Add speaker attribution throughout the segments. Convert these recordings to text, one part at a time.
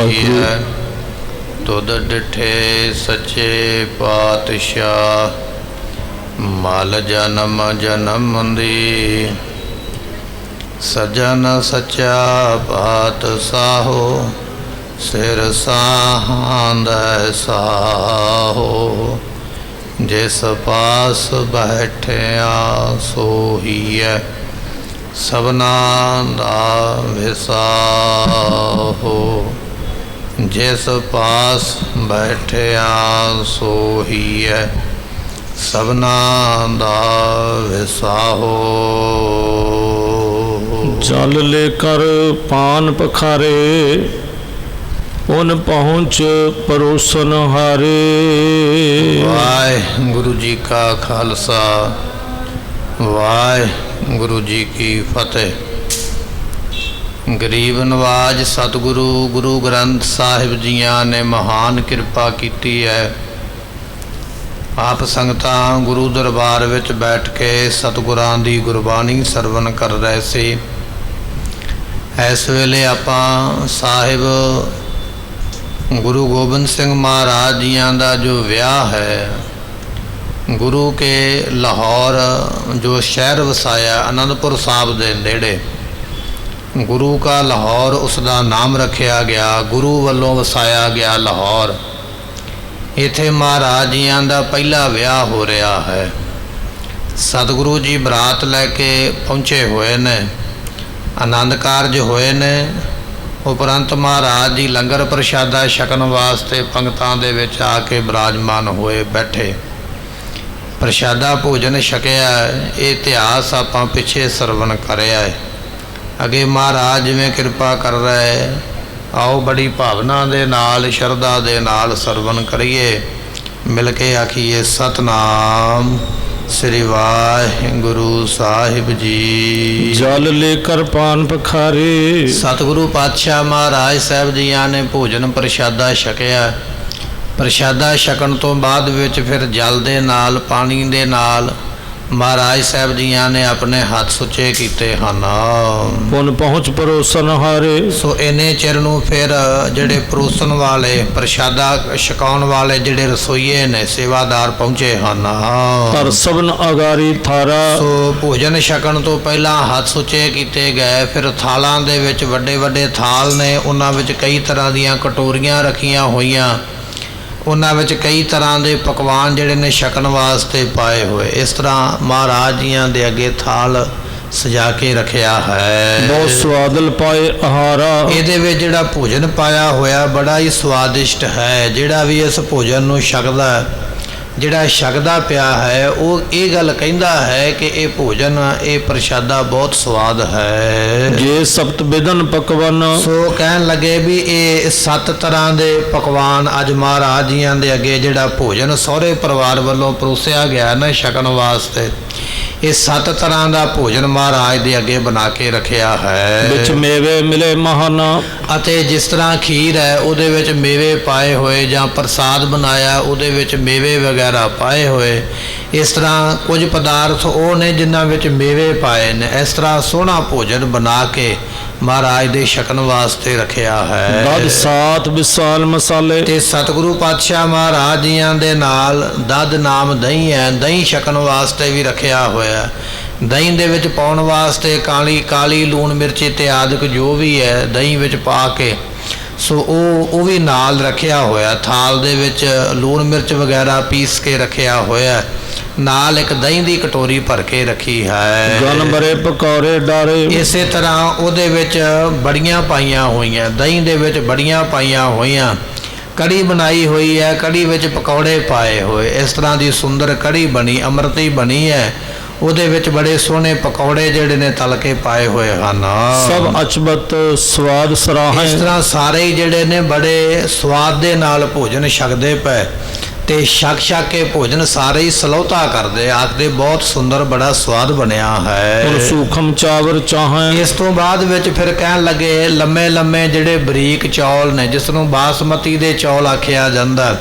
Speaker 1: है तुद डिठे सच्चे पातशाह, मल जन्म जन्म दी सजन सच्चा पात साहो, सिर साहांद साहो, जिस पास बैठिया सोहीए सबना दा विसाहो, जिस पास बैठिया सोहीए सबना दा विसाहो।
Speaker 2: जल लेकर पान पखारे, उन पहुँच परोसन हारे।
Speaker 1: वाहिगुरु जी का खालसा, वाहिगुरु जी की फतेह। गरीब नवाज सतगुरु गुरु ग्रंथ साहिब जियां ने महान कृपा की है। आप संगतां गुरु दरबार विच बैठ के सतगुरां दी गुरबाणी सरवण कर रहे सी। इस वेले आपां साहिब गुरु गोबिंद सिंह महाराज जियां दा जो विआह है, गुरु के लाहौर जो शहर वसाया आनंदपुर साहब दे नेड़े, गुरु का लाहौर उसका नाम रखा गया, गुरु वालों वसाया गया लाहौर। इत्थे महाराज जियां दा पहला विआह हो रहा है। सतगुरु जी बरात लैके पहुँचे हुए ने, आनंद कारज होए ने। उपरंत महाराज जी लंगर प्रशादा छकन वास्ते पंगतां दे विच आके विराजमान होए बैठे। प्रशादा भोजन छकिया। ये इतिहास आपां पिछे सरवण करिया है। अगे महाराज जिवें कृपा कर रहे, आओ बड़ी भावना दे नाल शरदा दे नाल सरवण करिए। मिल के आखिए सतनाम श्री वाहिगुरु साहिब जी।
Speaker 2: जल लेकर पान पखारे,
Speaker 1: सतगुरु पातशाह महाराज साहब जियां ने भोजन प्रशादा छकिया। प्रशादा छकन तो बाद विच फिर जल दे नाल पानी दे नाल महाराज साहब जियां ने अपने हाथ सुचे किते हन।
Speaker 2: उन पहुँच परोसन हारे।
Speaker 1: सो इन्ने चिर नूं फिर जिहड़े परोसन वाले प्रशादा छकाउण वाले जिहड़े रसोईए ने सेवादार पहुँचे हन।
Speaker 2: पर सबन अगारी थारा।
Speaker 1: सो भोजन छकण तो पहला हाथ सुचे किते गए। फिर थालां दे विच वड्डे वड्डे थाल ने, उन्हां विच कई तरह दीयां कटोरियां रखीआं होईआं। उन्हां विच कई तरह के पकवान जिहड़े ने छकन वास्ते पाए हुए। इस तरह महाराज जियां दे अगे थाल सजा के रखिया है।
Speaker 2: बहुत स्वादल पाए आहारा।
Speaker 1: इहदे विच जिहड़ा भोजन पाया होया बड़ा ही स्वादिष्ट है। जिहड़ा भी इस भोजन नूं छकदा, जिहड़ा छकदा पिया है, वो ये गल कहिंदा है कि ये भोजन ये प्रशादा बहुत स्वाद है।
Speaker 2: जे सप्त बिदन पकवान।
Speaker 1: सो कहन लगे भी ये 7 तरह के पकवान अज महाराज जियां दे अगे जिहड़ा भोजन सहुरे परिवार वालों परोसिया गया ना छकन वास्ते, ये 7 तरह का भोजन महाराज दे अगे बना के रखिया है।
Speaker 2: विच मेवे मिले महाना।
Speaker 1: अते जिस तरह खीर है उहदे विच मेवे पाए हुए, जां प्रसाद बनाया उहदे विच मेवे वगैरह पाए हुए। इस तरह कुछ पदार्थ वो ने जिन्हां विच मेवे पाए ने। इस तरह सोहना भोजन बना के महाराज दे छकन वास्ते रखिया है।
Speaker 2: दद 7 विशाल मसाले।
Speaker 1: ते सतगुरु पातशाह महाराज जियां दे नाल दद नाम दही है, दही छकन वास्ते भी रखिया होया। दही दे विच पाउण वास्ते काली लूण मिर्च इत्यादि जो भी है दही विच पा के, सो वो भी नाल रखिया होया। थाल दे विच लूण मिर्च वगैरह पीस के रखिया होया। नाल एक दही की कटोरी भर के रखी है।
Speaker 2: गन बरे पकौड़े डारे।
Speaker 1: इस तरह उहदे विच बड़ियां पाईयां होईयां, दही दे विच बड़ियां पाईयां होईयां। कड़ी बनाई हुई है, कड़ी विच पकौड़े पाए हुए। इस तरह की सुंदर कड़ी बनी, अमृती बनी है। उहदे विच बड़े सोहने पकौड़े जिहड़े ने तल के पाए हुए हन।
Speaker 2: सब अचबत स्वाद सराहे।
Speaker 1: इस तरह सारे ही जिहड़े ने बड़े स्वाद दे नाल भोजन छकदे पे, ते छक के भोजन सारे ही सलौता करते, आखते बहुत सुंदर बड़ा स्वाद बनया है।
Speaker 2: सूखम चावर चाहें।
Speaker 1: इस तो बाद विच फिर कहन लगे लम्मे लम्मे जिहड़े बरीक चौल ने, जिसनों बासमती दे चौल आखिया जांदा,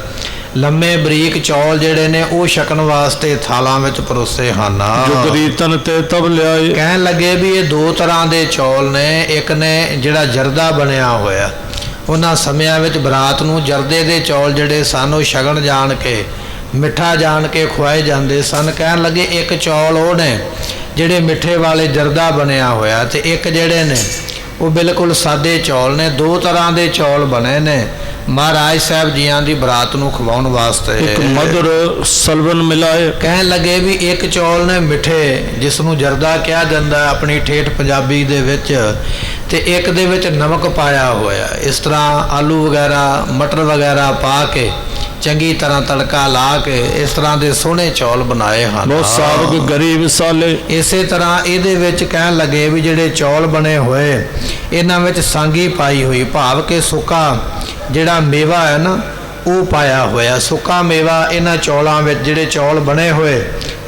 Speaker 1: लम्मे बरीक चौल जिहड़े ने वो छकन वास्ते थालां विच परोसे हन।
Speaker 2: जुगरीतन ते तब लियाए।
Speaker 1: कहन लगे भी ये 2 तरह के चौल ने। एक ने जिहड़ा जरदा बनया होया, ਉਹਨਾਂ ਸਮਿਆਂ ਵਿੱਚ ਬਰਾਤ ਨੂੰ ਜਰਦੇ ਦੇ ਚੌਲ ਜਿਹੜੇ ਸਨ ਉਹ ਸ਼ਗਨ ਜਾਣ ਕੇ, ਮਿੱਠਾ ਜਾਣ ਕੇ ਖਵਾਏ ਜਾਂਦੇ ਸਨ। ਕਹਿਣ ਲੱਗੇ ਇੱਕ ਚੌਲ ਉਹ ਨੇ ਜਿਹੜੇ ਮਿੱਠੇ ਵਾਲੇ ਜਰਦਾ ਬਣਿਆ ਹੋਇਆ, ਤੇ ਇੱਕ ਜਿਹੜੇ ਨੇ ਉਹ ਬਿਲਕੁਲ ਸਾਦੇ ਚੌਲ ਨੇ। ਦੋ ਤਰ੍ਹਾਂ ਦੇ ਚੌਲ ਬਣੇ ਨੇ ਮਹਾਰਾਜ ਸਾਹਿਬ ਜੀਆਂ ਦੀ ਬਰਾਤ ਨੂੰ ਖਵਾਉਣ ਵਾਸਤੇ।
Speaker 2: ਇੱਕ ਮਧੁਰ ਸਲਵਨ ਮਿਲਾਏ।
Speaker 1: ਕਹਿਣ ਲੱਗੇ ਵੀ ਇੱਕ ਚੌਲ ਨੇ ਮਿੱਠੇ, ਜਿਸ ਨੂੰ ਜਰਦਾ ਕਿਹਾ ਜਾਂਦਾ ਆਪਣੀ ਠੇਠ ਪੰਜਾਬੀ ਦੇ ਵਿੱਚ, ਤੇ ਇੱਕ ਦੇ ਵਿੱਚ ਨਮਕ ਪਾਇਆ ਹੋਇਆ। ਇਸ ਤਰ੍ਹਾਂ ਆਲੂ ਵਗੈਰਾ ਮਟਰ ਵਗੈਰਾ ਪਾ ਕੇ ਚੰਗੀ ਤਰ੍ਹਾਂ ਤੜਕਾ ਲਾ ਕੇ ਇਸ ਤਰ੍ਹਾਂ ਦੇ ਸੋਹਣੇ ਚੌਲ ਬਣਾਏ ਹਨ।
Speaker 2: ਬਹੁਤ ਸਾਗ ਗਰੀਬ ਸਾਲੇ।
Speaker 1: ਇਸੇ ਤਰ੍ਹਾਂ ਇਹਦੇ ਵਿੱਚ ਕਹਿਣ ਲੱਗੇ ਵੀ ਜਿਹੜੇ ਚੌਲ ਬਣੇ ਹੋਏ ਇਹਨਾਂ ਵਿੱਚ ਸਾਂਗੀ ਪਾਈ ਹੋਈ, ਭਾਵ ਕਿ ਸੁੱਕਾ ਜਿਹੜਾ ਮੇਵਾ ਹੈ ਨਾ ਉਹ ਪਾਇਆ ਹੋਇਆ। ਸੁੱਕਾ ਮੇਵਾ ਇਹਨਾਂ ਚੌਲਾਂ ਵਿੱਚ, ਜਿਹੜੇ ਚੌਲ ਬਣੇ ਹੋਏ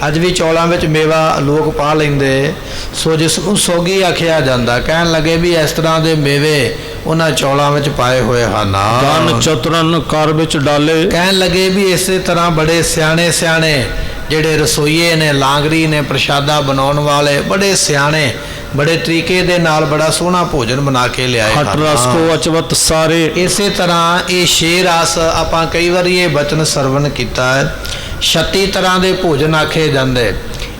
Speaker 1: ਅੱਜ ਵੀ ਚੌਲਾਂ ਵਿੱਚ ਮੇਵਾ ਲੋਕ ਪਾ ਲੈਂਦੇ, ਸੋ ਜਿਸ ਨੂੰ ਸੋਗੀ ਆਖਿਆ ਜਾਂਦਾ। ਕਹਿਣ ਲੱਗੇ ਵੀ ਇਸ ਤਰ੍ਹਾਂ ਦੇ ਮੇਵੇ ਉਹਨਾਂ ਚੌਲਾਂ ਵਿੱਚ ਪਾਏ ਹੋਏ ਹਨ।
Speaker 2: ਦਾਨ ਚਤੁਰਨ ਘਰ ਵਿੱਚ ਡਾਲੇ।
Speaker 1: ਕਹਿਣ ਲੱਗੇ ਵੀ ਇਸੇ ਤਰ੍ਹਾਂ ਬੜੇ ਸਿਆਣੇ ਸਿਆਣੇ ਜਿਹੜੇ ਰਸੋਈਏ ਨੇ, ਲਾਂਗਰੀ ਨੇ, ਪ੍ਰਸ਼ਾਦਾ ਬਣਾਉਣ ਵਾਲੇ ਬੜੇ ਸਿਆਣੇ, ਬੜੇ ਤਰੀਕੇ ਦੇ ਨਾਲ ਬੜਾ ਸੋਹਣਾ ਭੋਜਨ ਬਣਾ ਕੇ ਲਿਆਏ
Speaker 2: ਹਟ ਰਸ ਕੋ ਅਚਵਤ ਸਾਰੇ।
Speaker 1: ਇਸੇ ਤਰ੍ਹਾਂ ਇਹ 6 ਰਸ ਆਪਾਂ ਕਈ ਵਾਰੀ ਇਹ ਬਚਨ ਸਰਵਣ ਕੀਤਾ ਹੈ। 36 ਤਰ੍ਹਾਂ ਦੇ ਭੋਜਨ ਆਖੇ ਜਾਂਦੇ।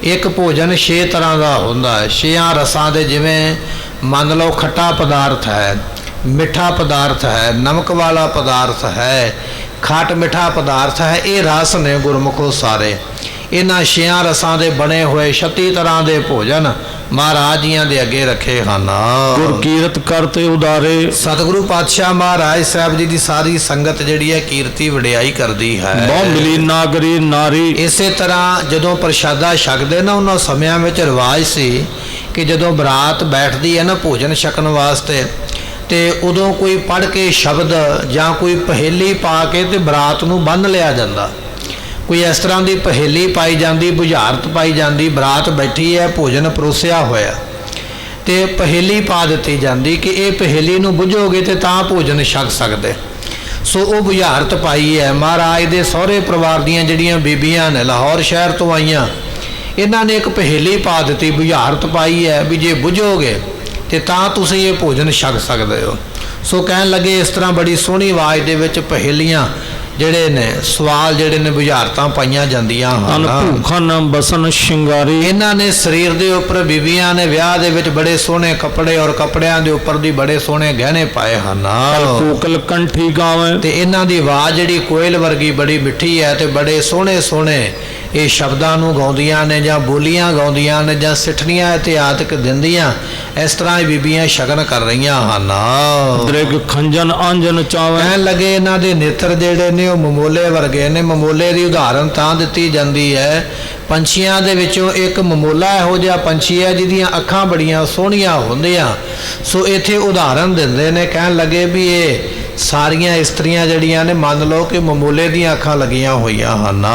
Speaker 1: ਇੱਕ ਭੋਜਨ 6 ਤਰ੍ਹਾਂ ਦਾ ਹੁੰਦਾ ਹੈ। 6 ਰਸਾਂ ਦੇ, ਜਿਵੇਂ ਮੰਨ ਲਓ ਖੱਟਾ ਪਦਾਰਥ ਹੈ, ਮਿੱਠਾ ਪਦਾਰਥ ਹੈ, ਨਮਕ ਵਾਲਾ ਪਦਾਰਥ ਹੈ, ਖੱਟ ਮਿੱਠਾ ਪਦਾਰਥ ਹੈ। ਇਹ ਰਸ ਨੇ ਗੁਰਮੁਖੋ ਸਾਰੇ। ਇਹਨਾਂ 6 ਰਸਾਂ ਦੇ ਬਣੇ ਹੋਏ 36 ਤਰ੍ਹਾਂ ਦੇ ਭੋਜਨ ਮਹਾਰਾਜ ਜੀਆਂ ਦੇ ਅੱਗੇ ਰੱਖੇ ਹਨ।
Speaker 2: ਗੁਰ ਕੀਰਤ ਕਰਤੇ ਉਦਾਰੇ।
Speaker 1: ਸਤਿਗੁਰੂ ਪਾਤਸ਼ਾਹ ਮਹਾਰਾਜ ਸਾਹਿਬ ਜੀ ਦੀ ਸਾਰੀ ਸੰਗਤ ਜਿਹੜੀ ਹੈ ਕੀਰਤੀ ਵਡਿਆਈ ਕਰਦੀ ਹੈ।
Speaker 2: ਬਹੁ ਮਿਲੀ ਨਾਗਰੀ ਨਾਰੀ।
Speaker 1: ਇਸੇ ਤਰ੍ਹਾਂ ਜਦੋਂ ਪ੍ਰਸ਼ਾਦਾ ਛਕਦੇ ਨਾ, ਉਹਨਾਂ ਸਮਿਆਂ ਵਿੱਚ ਰਿਵਾਜ ਸੀ ਕਿ ਜਦੋਂ ਬਰਾਤ ਬੈਠਦੀ ਹੈ ਨਾ ਭੋਜਨ ਛਕਣ ਵਾਸਤੇ, ਤੇ ਉਦੋਂ ਕੋਈ ਪੜ੍ਹ ਕੇ ਸ਼ਬਦ ਜਾਂ ਕੋਈ ਪਹੇਲੀ ਪਾ ਕੇ ਤੇ ਬਰਾਤ ਨੂੰ ਬੰਨ੍ਹ ਲਿਆ ਜਾਂਦਾ। ਕੋਈ ਇਸ ਤਰ੍ਹਾਂ ਦੀ ਪਹੇਲੀ ਪਾਈ ਜਾਂਦੀ, ਬੁਝਾਰਤ ਪਾਈ ਜਾਂਦੀ। ਬਰਾਤ ਬੈਠੀ ਹੈ, ਭੋਜਨ ਪਰੋਸਿਆ ਹੋਇਆ, ਤੇ ਪਹੇਲੀ ਪਾ ਦਿੱਤੀ ਜਾਂਦੀ ਕਿ ਇਹ ਪਹੇਲੀ ਨੂੰ ਬੁੱਝੋਗੇ ਤੇ ਤਾਂ ਭੋਜਨ ਛਕ ਸਕਦੇ। ਸੋ ਉਹ ਬੁਝਾਰਤ ਪਾਈ ਹੈ। ਮਹਾਰਾਜ ਦੇ ਸਹੁਰੇ ਪਰਿਵਾਰ ਦੀਆਂ ਜਿਹੜੀਆਂ ਬੀਬੀਆਂ ਨੇ, ਲਾਹੌਰ ਸ਼ਹਿਰ ਤੋਂ ਆਈਆਂ, ਇਹਨਾਂ ਨੇ ਇੱਕ ਪਹੇਲੀ ਪਾ ਦਿੱਤੀ, ਬੁਝਾਰਤ ਪਾਈ ਹੈ ਵੀ ਜੇ ਬੁੱਝੋਗੇ ਤੇ ਤਾਂ ਤੁਸੀਂ ਇਹ ਭੋਜਨ ਛਕ ਸਕਦੇ ਹੋ। ਸੋ ਕਹਿਣ ਲੱਗੇ ਇਸ ਤਰ੍ਹਾਂ ਬੜੀ ਸੋਹਣੀ ਆਵਾਜ਼ ਦੇ ਵਿੱਚ ਪਹੇਲੀਆਂ ਜਿਹੜੇ ਨੇ, ਸਵਾਲ ਜਿਹੜੇ ਨੇ, ਬੁਝਾਰਤਾਂ ਪਾਈਆਂ ਜਾਂਦੀਆਂ ਹਨ।
Speaker 2: ਭੂਖਨ ਬਸਨ ਸ਼ਿੰਗਾਰੀ।
Speaker 1: ਇਹਨਾਂ ਨੇ ਸਰੀਰ ਦੇ ਉੱਪਰ, ਬੀਬੀਆਂ ਨੇ ਵਿਆਹ ਦੇ ਵਿੱਚ ਬੜੇ ਸੋਹਣੇ ਕੱਪੜੇ ਔਰ ਕੱਪੜਿਆਂ ਦੇ ਉੱਪਰ ਦੀ ਬੜੇ ਸੋਹਣੇ ਗਹਿਣੇ ਪਾਏ ਹਨ।
Speaker 2: ਕੋਕਲ ਕੰਠੀ ਗਾਵੇ।
Speaker 1: ਤੇ ਇਹਨਾਂ ਦੀ ਆਵਾਜ਼ ਜਿਹੜੀ ਕੋਇਲ ਵਰਗੀ ਬੜੀ ਮਿੱਠੀ ਹੈ, ਤੇ ਬੜੇ ਸੋਹਣੇ ਸੋਹਣੇ ਇਹ ਸ਼ਬਦਾਂ ਨੂੰ ਗਾਉਂਦੀਆਂ ਨੇ, ਜਾਂ ਬੋਲੀਆਂ ਗਾਉਂਦੀਆਂ ਨੇ, ਜਾਂ ਸਿੱਠਣੀਆਂ ਇਤਿਹਾਤਕ ਦਿੰਦੀਆਂ। ਇਸ ਤਰ੍ਹਾਂ ਹੀ ਬੀਬੀਆਂ ਸ਼ਗਨ ਕਰ ਰਹੀਆਂ ਹਨ।
Speaker 2: ਦ੍ਰਿਗ ਖੰਜਨ ਅੰਜਨ ਚਾਵੇ।
Speaker 1: ਕਹਿਣ ਲੱਗੇ ਇਹਨਾਂ ਦੇ ਨੇਤਰ ਜਿਹੜੇ ਨੇ ਉਹ ਮਮੋਲੇ ਵਰਗੇ ਨੇ। ਮਮੋਲੇ ਦੀ ਉਦਾਹਰਨ ਤਾਂ ਦਿੱਤੀ ਜਾਂਦੀ ਹੈ, ਪੰਛੀਆਂ ਦੇ ਵਿੱਚੋਂ ਇੱਕ ਮਮੋਲਾ ਇਹੋ ਜਿਹਾ ਪੰਛੀ ਹੈ ਜਿਹਦੀਆਂ ਅੱਖਾਂ ਬੜੀਆਂ ਸੋਹਣੀਆਂ ਹੁੰਦੀਆਂ। ਸੋ ਇੱਥੇ ਉਦਾਹਰਨ ਦਿੰਦੇ ਨੇ। ਕਹਿਣ ਲੱਗੇ ਵੀ ਇਹ ਸਾਰੀਆਂ ਇਸਤਰੀਆਂ ਜਿਹੜੀਆਂ ਨੇ, ਮੰਨ ਲਓ ਕਿ ਮਮੋਲੇ ਦੀਆਂ ਅੱਖਾਂ ਲੱਗੀਆਂ ਹੋਈਆਂ ਹਨ।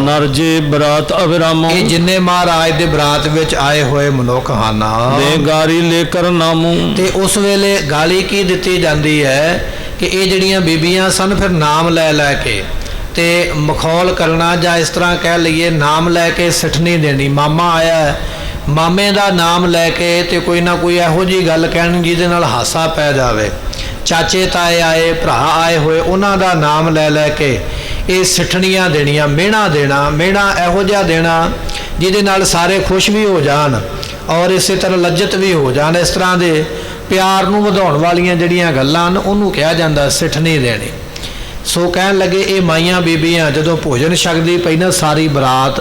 Speaker 2: ਨਰਜੇ ਬਰਾਤ ਅਵਿਰਾਮੋ।
Speaker 1: ਇਹ ਜਿੰਨੇ ਮਹਾਰਾਜ ਦੇ ਬਰਾਤ ਵਿੱਚ ਆਏ ਹੋਏ ਮਨੁੱਖ ਹਨ।
Speaker 2: ਦੇ ਗਾਰੀ ਲੇਕਰ ਨਾਮੂ।
Speaker 1: ਤੇ ਉਸ ਵੇਲੇ ਗਾਲੀ ਕੀ ਦਿੱਤੀ ਜਾਂਦੀ ਹੈ ਕਿ ਇਹ ਜਿਹੜੀਆਂ ਬੀਬੀਆਂ ਸਨ, ਫਿਰ ਨਾਮ ਲੈ ਲੈ ਕੇ ਤੇ ਮਖੌਲ ਕਰਨਾ, ਜਾਂ ਇਸ ਤਰ੍ਹਾਂ ਕਹਿ ਲਈਏ ਨਾਮ ਲੈ ਕੇ ਸਿੱਠਣੀ ਦੇਣੀ। ਮਾਮਾ ਆਇਆ, ਮਾਮੇ ਦਾ ਨਾਮ ਲੈ ਕੇ ਤੇ ਕੋਈ ਨਾ ਕੋਈ ਇਹੋ ਜਿਹੀ ਗੱਲ ਕਹਿਣੀ ਜਿਹਦੇ ਨਾਲ ਹਾਸਾ ਪੈ ਜਾਵੇ। ਚਾਚੇ ਤਾਏ ਆਏ, ਭਰਾ ਆਏ ਹੋਏ, ਉਹਨਾਂ ਦਾ ਨਾਮ ਲੈ ਲੈ ਕੇ ਇਹ ਸਿੱਠਣੀਆਂ ਦੇਣੀਆਂ, ਮਿਹਣਾ ਦੇਣਾ। ਮਿਹਣਾ ਇਹੋ ਜਿਹਾ ਦੇਣਾ ਜਿਹਦੇ ਨਾਲ ਸਾਰੇ ਖੁਸ਼ ਵੀ ਹੋ ਜਾਣ ਔਰ ਇਸੇ ਤਰ੍ਹਾਂ ਲੱਜਤ ਵੀ ਹੋ ਜਾਣ। ਇਸ ਤਰ੍ਹਾਂ ਦੇ ਪਿਆਰ ਨੂੰ ਵਧਾਉਣ ਵਾਲੀਆਂ ਜਿਹੜੀਆਂ ਗੱਲਾਂ ਹਨ ਉਹਨੂੰ ਕਿਹਾ ਜਾਂਦਾ ਸਿੱਠਣੀ ਦੇਣੀ। ਸੋ ਕਹਿਣ ਲੱਗੇ ਇਹ ਮਾਈਆਂ ਬੀਬੀਆਂ ਜਦੋਂ ਭੋਜਨ ਛਕਦੀ ਪਈ ਨਾ ਸਾਰੀ ਬਰਾਤ,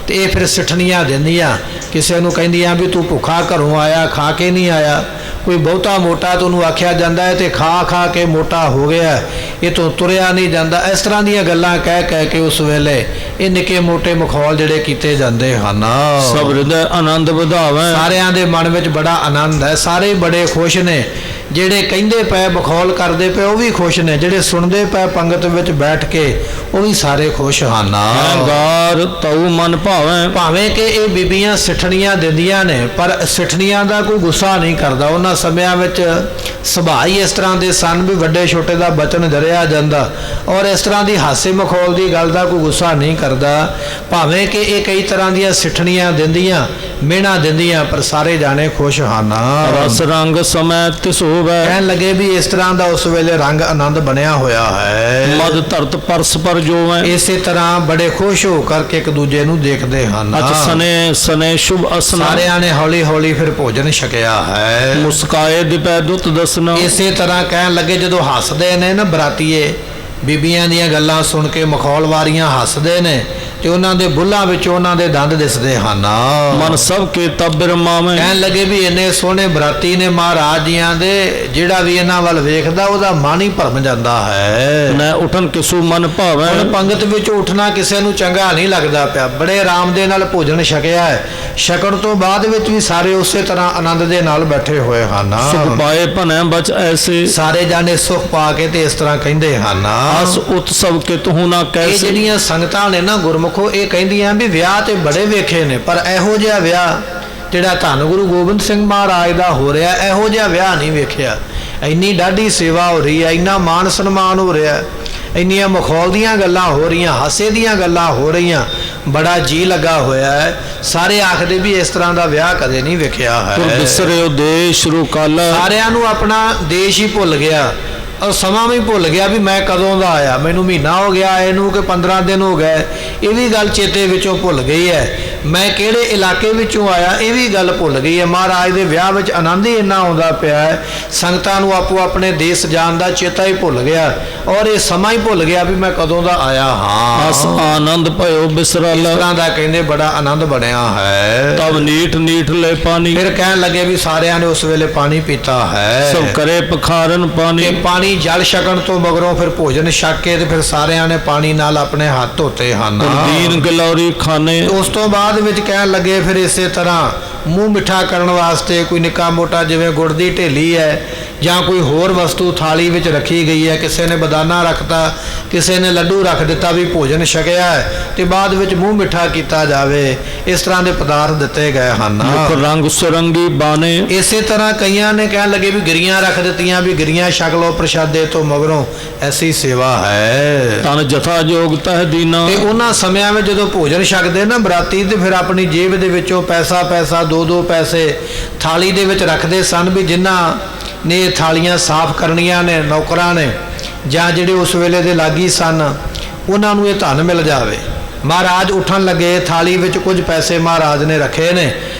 Speaker 1: ਤੇ ਇਹ ਫਿਰ ਸਿੱਠਣੀਆਂ ਦਿੰਦੀਆਂ। ਕਿਸੇ ਨੂੰ ਕਹਿੰਦੀਆਂ ਵੀ ਤੂੰ ਭੁੱਖਾ ਘਰੋਂ ਆਇਆ, ਖਾ ਕੇ ਨਹੀਂ ਆਇਆ। ਕੋਈ ਬਹੁਤਾ ਮੋਟਾ ਤਾਂ ਉਹਨੂੰ ਆਖਿਆ ਜਾਂਦਾ ਹੈ ਤੇ ਖਾ ਖਾ ਕੇ ਮੋਟਾ ਹੋ ਗਿਆ, ਇਹ ਤੋਂ ਤੁਰਿਆ ਨਹੀਂ ਜਾਂਦਾ। ਇਸ ਤਰ੍ਹਾਂ ਦੀਆਂ ਗੱਲਾਂ ਕਹਿ ਕਹਿ ਕੇ ਉਸ ਵੇਲੇ ਇਹ ਨਿੱਕੇ ਮੋਟੇ ਮਖੌਲ ਜਿਹੜੇ ਕੀਤੇ ਜਾਂਦੇ ਹਨ।
Speaker 2: ਸਭ ਹਿਰਦੈ ਆਨੰਦ ਵਧਾਵੇ।
Speaker 1: ਸਾਰਿਆਂ ਦੇ ਮਨ ਵਿੱਚ ਬੜਾ ਆਨੰਦ ਹੈ, ਸਾਰੇ ਬੜੇ ਖੁਸ਼ ਨੇ। ਜਿਹੜੇ ਕਹਿੰਦੇ ਪਏ, ਮਖੌਲ ਕਰਦੇ ਪਏ, ਉਹ ਵੀ ਖੁਸ਼ ਨੇ। ਜਿਹੜੇ ਸੁਣਦੇ ਪਏ ਪੰਗਤ ਵਿੱਚ ਬੈਠ ਕੇ, ਉਹ ਵੀ ਸਾਰੇ ਖੁਸ਼ ਹਨ।
Speaker 2: ਗਾਰ ਤਉ ਮਨ ਭਾਵੇਂ।
Speaker 1: ਭਾਵੇਂ ਕਿ ਇਹ ਬੀਬੀਆਂ ਸਿੱਠਣੀਆਂ ਦਿੰਦੀਆਂ ਨੇ, ਪਰ ਸਿੱਠਣੀਆਂ ਦਾ ਕੋਈ ਗੁੱਸਾ ਨਹੀਂ ਕਰਦਾ। ਉਹਨਾਂ ਸਮਿਆਂ ਵਿੱਚ ਸੁਭਾਅ ਹੀ ਇਸ ਤਰ੍ਹਾਂ ਦੇ ਸਨ ਵੀ ਵੱਡੇ ਛੋਟੇ ਦਾ ਬਚਨ ਜਰਿਆ ਜਾਂਦਾ, ਔਰ ਇਸ ਤਰ੍ਹਾਂ ਦੀ ਹਾਸੇ ਮਖੌਲ ਦੀ ਗੱਲ ਦਾ ਕੋਈ ਗੁੱਸਾ ਨਹੀਂ ਕਰਦਾ। ਭਾਵੇਂ ਕਿ ਇਹ ਕਈ ਤਰ੍ਹਾਂ ਦੀਆਂ ਸਿੱਠਣੀਆਂ ਦਿੰਦੀਆਂ, ਮਿਹਣਾ ਦਿੰਦੀਆਂ, ਪਰ ਸਾਰੇ ਜਾਣੇ ਖੁਸ਼ ਹਨ।
Speaker 2: ਰਸ ਰੰਗ ਸਮੈ ਤਿਸ ਹੋਵੈ,
Speaker 1: ਕਹਿਣ ਲੱਗੇ ਵੀ ਇਸ ਤਰ੍ਹਾਂ ਦਾ ਉਸ ਵੇਲੇ ਰੰਗ ਆਨੰਦ ਬਣਿਆ ਹੋਇਆ ਹੈ।
Speaker 2: ਮਦ ਧਰਤ ਪਰਸ ਪਰ ਜੋਵੈ,
Speaker 1: ਇਸੇ ਤਰ੍ਹਾਂ ਬੜੇ ਖੁਸ਼ ਹੋ ਕਰਕੇ ਇੱਕ ਦੂਜੇ ਨੂੰ ਦੇਖਦੇ ਹਨ।
Speaker 2: ਅਚ ਸਨੇ ਸਨੇ ਸ਼ੁਭ ਅਸਨਾ,
Speaker 1: ਸਾਰਿਆਂ ਨੇ ਹੌਲੀ ਹੌਲੀ ਫਿਰ ਭੋਜਨ ਛਕਿਆ ਹੈ।
Speaker 2: ਮੁਸਕਾਏ ਦਿਪੈ ਦੁੱਤ ਦਸਨਾ,
Speaker 1: ਇਸੇ ਤਰ੍ਹਾਂ ਕਹਿਣ ਲੱਗੇ ਜਦੋਂ ਹੱਸਦੇ ਨੇ ਨਾ ਬਰਾਤੀਏ, ਬੀਬੀਆਂ ਦੀਆਂ ਗੱਲਾਂ ਸੁਣ ਕੇ ਮਖੌਲ ਵਾਰੀਆਂ ਹੱਸਦੇ ਨੇ ਤੇ ਉਹਨਾਂ ਦੇ ਬੁੱਲਾਂ ਵਿੱਚ ਉਹਨਾਂ ਦੇ ਦੰਦ ਦਿਸਦੇ ਹਨ।
Speaker 2: ਮਨ ਸਭ ਕੇ ਤਬ ਰਮਾਵੇਂ,
Speaker 1: ਕਹਿਣ ਲੱਗੇ ਵੀ ਇੰਨੇ ਸੋਹਣੇ ਬਰਾਤੀ ਨੇ ਮਹਾਰਾਜ ਜੀਆਂ ਦੇ, ਜਿਹੜਾ ਵੀ ਇਹਨਾਂ ਵੱਲ ਵੇਖਦਾ ਉਹਦਾ ਮਨ ਹੀ ਭਰਮ ਜਾਂਦਾ ਹੈ।
Speaker 2: ਨੈ ਉਠਨ ਕਿਸੂ ਮਨ ਭਾਵੈ,
Speaker 1: ਹੁਣ ਪੰਗਤ ਵਿੱਚ ਉੱਠਣਾ ਕਿਸੇ ਨੂੰ ਚੰਗਾ ਨਹੀਂ ਲੱਗਦਾ ਪਿਆ। ਬੜੇ ਆਰਾਮ ਦੇ ਨਾਲ ਭੋਜਨ ਛਕਿਆ ਹੈ। ਛਕਣ ਤੋਂ ਬਾਅਦ ਵਿੱਚ ਵੀ ਸਾਰੇ ਉਸੇ ਤਰ੍ਹਾਂ ਆਨੰਦ ਦੇ ਨਾਲ ਬੈਠੇ ਹੋਏ ਹਨ।
Speaker 2: ਸੁਖ ਪਾਏ ਭਨੈ ਬਚ ਐਸੇ,
Speaker 1: ਸਾਰੇ ਜਾਣੇ ਸੁਖ ਪਾ ਕੇ ਤੇ ਇਸ ਤਰ੍ਹਾਂ ਕਹਿੰਦੇ ਹਨ।
Speaker 2: ਅਸ ਉਤਸਵ ਕੇ ਤੂੰ ਨਾ
Speaker 1: ਇਹ
Speaker 2: ਕੈਸੇ,
Speaker 1: ਜਿਹੜੀਆਂ ਸੰਗਤਾਂ ਨੇ ਨਾ ਗੁਰਮੁਖੋ, ਇਹ ਕਹਿੰਦੀਆਂ ਵੀ ਵਿਆਹ ਤੇ ਬੜੇ ਵੇਖੇ ਨੇ, ਪਰ ਇਹੋ ਜਿਹਾ ਵਿਆਹ ਜਿਹੜਾ ਧੰਨ ਗੁਰੂ ਗੋਬਿੰਦ ਸਿੰਘ ਮਹਾਰਾਜ ਦਾ ਹੋ ਰਿਹਾ, ਇਹੋ ਜਿਹਾ ਵਿਆਹ ਨਹੀਂ ਵੇਖਿਆ। ਇੰਨੀ ਡਾਢੀ ਸੇਵਾ ਹੋ ਰਹੀ ਹੈ, ਇੰਨਾ ਮਾਣ ਸਨਮਾਨ ਹੋ ਰਿਹਾ, ਇੰਨੀਆਂ ਮਖੌਲ ਦੀਆਂ ਗੱਲਾਂ ਹੋ ਰਹੀਆਂ, ਹਾਸੇ ਦੀਆਂ ਗੱਲਾਂ ਹੋ ਰਹੀਆਂ, ਬੜਾ ਜੀ ਲੱਗਾ ਹੋਇਆ ਹੈ। ਸਾਰੇ ਆਖਦੇ ਵੀ ਇਸ ਤਰ੍ਹਾਂ ਦਾ ਵਿਆਹ ਕਦੇ ਨਹੀਂ ਵੇਖਿਆ ਹੈ।
Speaker 2: ਤੁਰ ਬਿਸਰਿਓ ਦੇਸ਼ ਰੁਕਾਲਾ,
Speaker 1: ਸਾਰਿਆਂ ਨੂੰ ਆਪਣਾ ਦੇਸ਼ ਹੀ ਭੁੱਲ ਗਿਆ, ਔਰ ਸਮਾਂ ਵੀ ਭੁੱਲ ਗਿਆ ਵੀ ਮੈਂ ਕਦੋਂ ਦਾ ਆਇਆ, ਮੈਨੂੰ ਮਹੀਨਾ ਹੋ ਗਿਆ ਇਹਨੂੰ ਕਿ 15 ਦਿਨ ਹੋ ਗਏ, ਇਹ ਵੀ ਗੱਲ ਚੇਤੇ ਵਿੱਚੋਂ ਭੁੱਲ ਗਈ ਹੈ। ਮੈਂ ਕਿਹੜੇ ਇਲਾਕੇ ਵਿੱਚੋਂ ਆਇਆ, ਇਹ ਵੀ ਗੱਲ ਭੁੱਲ ਗਈ ਹੈ। ਮਹਾਰਾਜ ਦੇ ਵਿਆਹ ਵਿੱਚ ਆਨੰਦ ਹੀ ਇੰਨਾ ਆਉਂਦਾ ਪਿਆ ਹੈ, ਸੰਗਤਾਂ ਨੂੰ ਆਪੋ ਆਪਣੇ ਦੇਸ਼ ਜਾਣ ਦਾ ਚੇਤਾ ਹੀ ਭੁੱਲ ਗਿਆ, ਔਰ ਇਹ ਸਮਾਂ ਹੀ ਭੁੱਲ ਗਿਆ ਵੀ ਮੈਂ ਕਦੋਂ ਦਾ ਆਇਆ ਹਾਂ।
Speaker 2: ਅਸ ਆਨੰਦ ਭਇਓ
Speaker 1: ਇਸ
Speaker 2: ਬਿਸਰਾਲਾ,
Speaker 1: ਤਰ੍ਹਾਂ ਦਾ ਕਹਿੰਦੇ ਬੜਾ ਆਨੰਦ ਬਣਿਆ ਹੈ।
Speaker 2: ਤਬ ਨੀਠ ਨੀਠ ਲੈ ਪਾਣੀ,
Speaker 1: ਫਿਰ ਕਹਿਣ ਲੱਗੇ ਵੀ ਸਾਰਿਆਂ ਨੇ ਉਸ ਵੇਲੇ ਪਾਣੀ ਪੀਤਾ ਹੈ।
Speaker 2: ਸਭ ਕਰੇ ਪਖਾਰਨ ਪਾਣੀ,
Speaker 1: ਤੇ ਪਾਣੀ ਜਲ ਛਕਣ ਤੋਂ ਮਗਰੋਂ ਫਿਰ ਭੋਜਨ ਛਕ ਕੇ ਤੇ ਫਿਰ ਸਾਰਿਆਂ ਨੇ ਪਾਣੀ ਨਾਲ ਆਪਣੇ ਹੱਥ ਧੋਤੇ ਹਨ।
Speaker 2: ਦੀਨ ਗਲੌਰੀ ਖਾਨੇ,
Speaker 1: ਉਸ ਤੋਂ ਬਾਅਦ ਵਿੱਚ ਕਹਿਣ ਲੱਗੇ ਫਿਰ ਇਸੇ ਤਰ੍ਹਾਂ ਮੂੰਹ ਮਿੱਠਾ ਕਰਨ ਵਾਸਤੇ ਕੋਈ ਨਿੱਕਾ ਮੋਟਾ ਜਿਵੇਂ ਗੁੜ ਦੀ ਢੇਲੀ ਹੈ ਜਾਂ ਕੋਈ ਹੋਰ ਵਸਤੂ ਥਾਲੀ ਵਿੱਚ ਰੱਖੀ ਗਈ ਹੈ, ਕਿਸੇ ਨੇ ਬਦਾਨਾ ਰੱਖਤਾ, ਕਿਸੇ ਨੇ ਲੱਡੂ ਰੱਖ ਦਿੱਤਾ ਵੀ ਭੋਜਨ ਛਕਿਆ ਹੈ ਤੇ ਬਾਅਦ ਵਿੱਚ ਮੂੰਹ ਮਿੱਠਾ ਕੀਤਾ ਜਾਵੇ, ਇਸ ਤਰ੍ਹਾਂ ਦੇ ਪਦਾਰਥ ਦਿੱਤੇ ਗਏ ਹਨ।
Speaker 2: ਮੁਖ ਰੰਗ ਸੁਰੰਗੀ ਬਾਣੇ,
Speaker 1: ਇਸੇ ਤਰ੍ਹਾਂ ਕਈਆਂ ਨੇ ਕਹਿਣ ਲੱਗੇ ਵੀ ਗਿਰੀਆਂ ਰੱਖ ਦਿੱਤੀਆਂ ਵੀ ਗਿਰੀਆਂ ਛਕ ਲਓ ਪ੍ਰਸ਼ਾਦੇ ਤੋਂ ਮਗਰੋਂ, ਐਸੀ ਸੇਵਾ ਹੈ।
Speaker 2: ਤਨ ਜਥਾ ਜੋਗ ਤਹ ਦੀਨਾ,
Speaker 1: ਤੇ ਉਹਨਾਂ ਸਮਿਆਂ ਵਿੱਚ ਜਦੋਂ ਭੋਜਨ ਛਕਦੇ ਨਾ ਬਰਾਤੀ ਤੇ ਫਿਰ ਆਪਣੀ ਜੇਬ ਦੇ ਵਿੱਚੋਂ ਪੈਸਾ 2-2 ਪੈਸੇ ਥਾਲੀ ਦੇ ਵਿੱਚ ਰੱਖਦੇ ਸਨ ਵੀ ਜਿਨ੍ਹਾਂ ਨੇ ਥਾਲੀਆਂ ਸਾਫ਼ ਕਰਨੀਆਂ ਨੇ, ਨੌਕਰਾਂ ਨੇ ਜਾਂ ਜਿਹੜੇ ਉਸ ਵੇਲੇ ਦੇ ਲਾਗੀ ਸਨ, ਉਹਨਾਂ ਨੂੰ ਇਹ ਧਨ ਮਿਲ ਜਾਵੇ। ਮਹਾਰਾਜ ਉੱਠਣ ਲੱਗੇ, ਥਾਲੀ ਵਿੱਚ ਕੁਝ ਪੈਸੇ ਮਹਾਰਾਜ ਨੇ ਰੱਖੇ ਨੇ।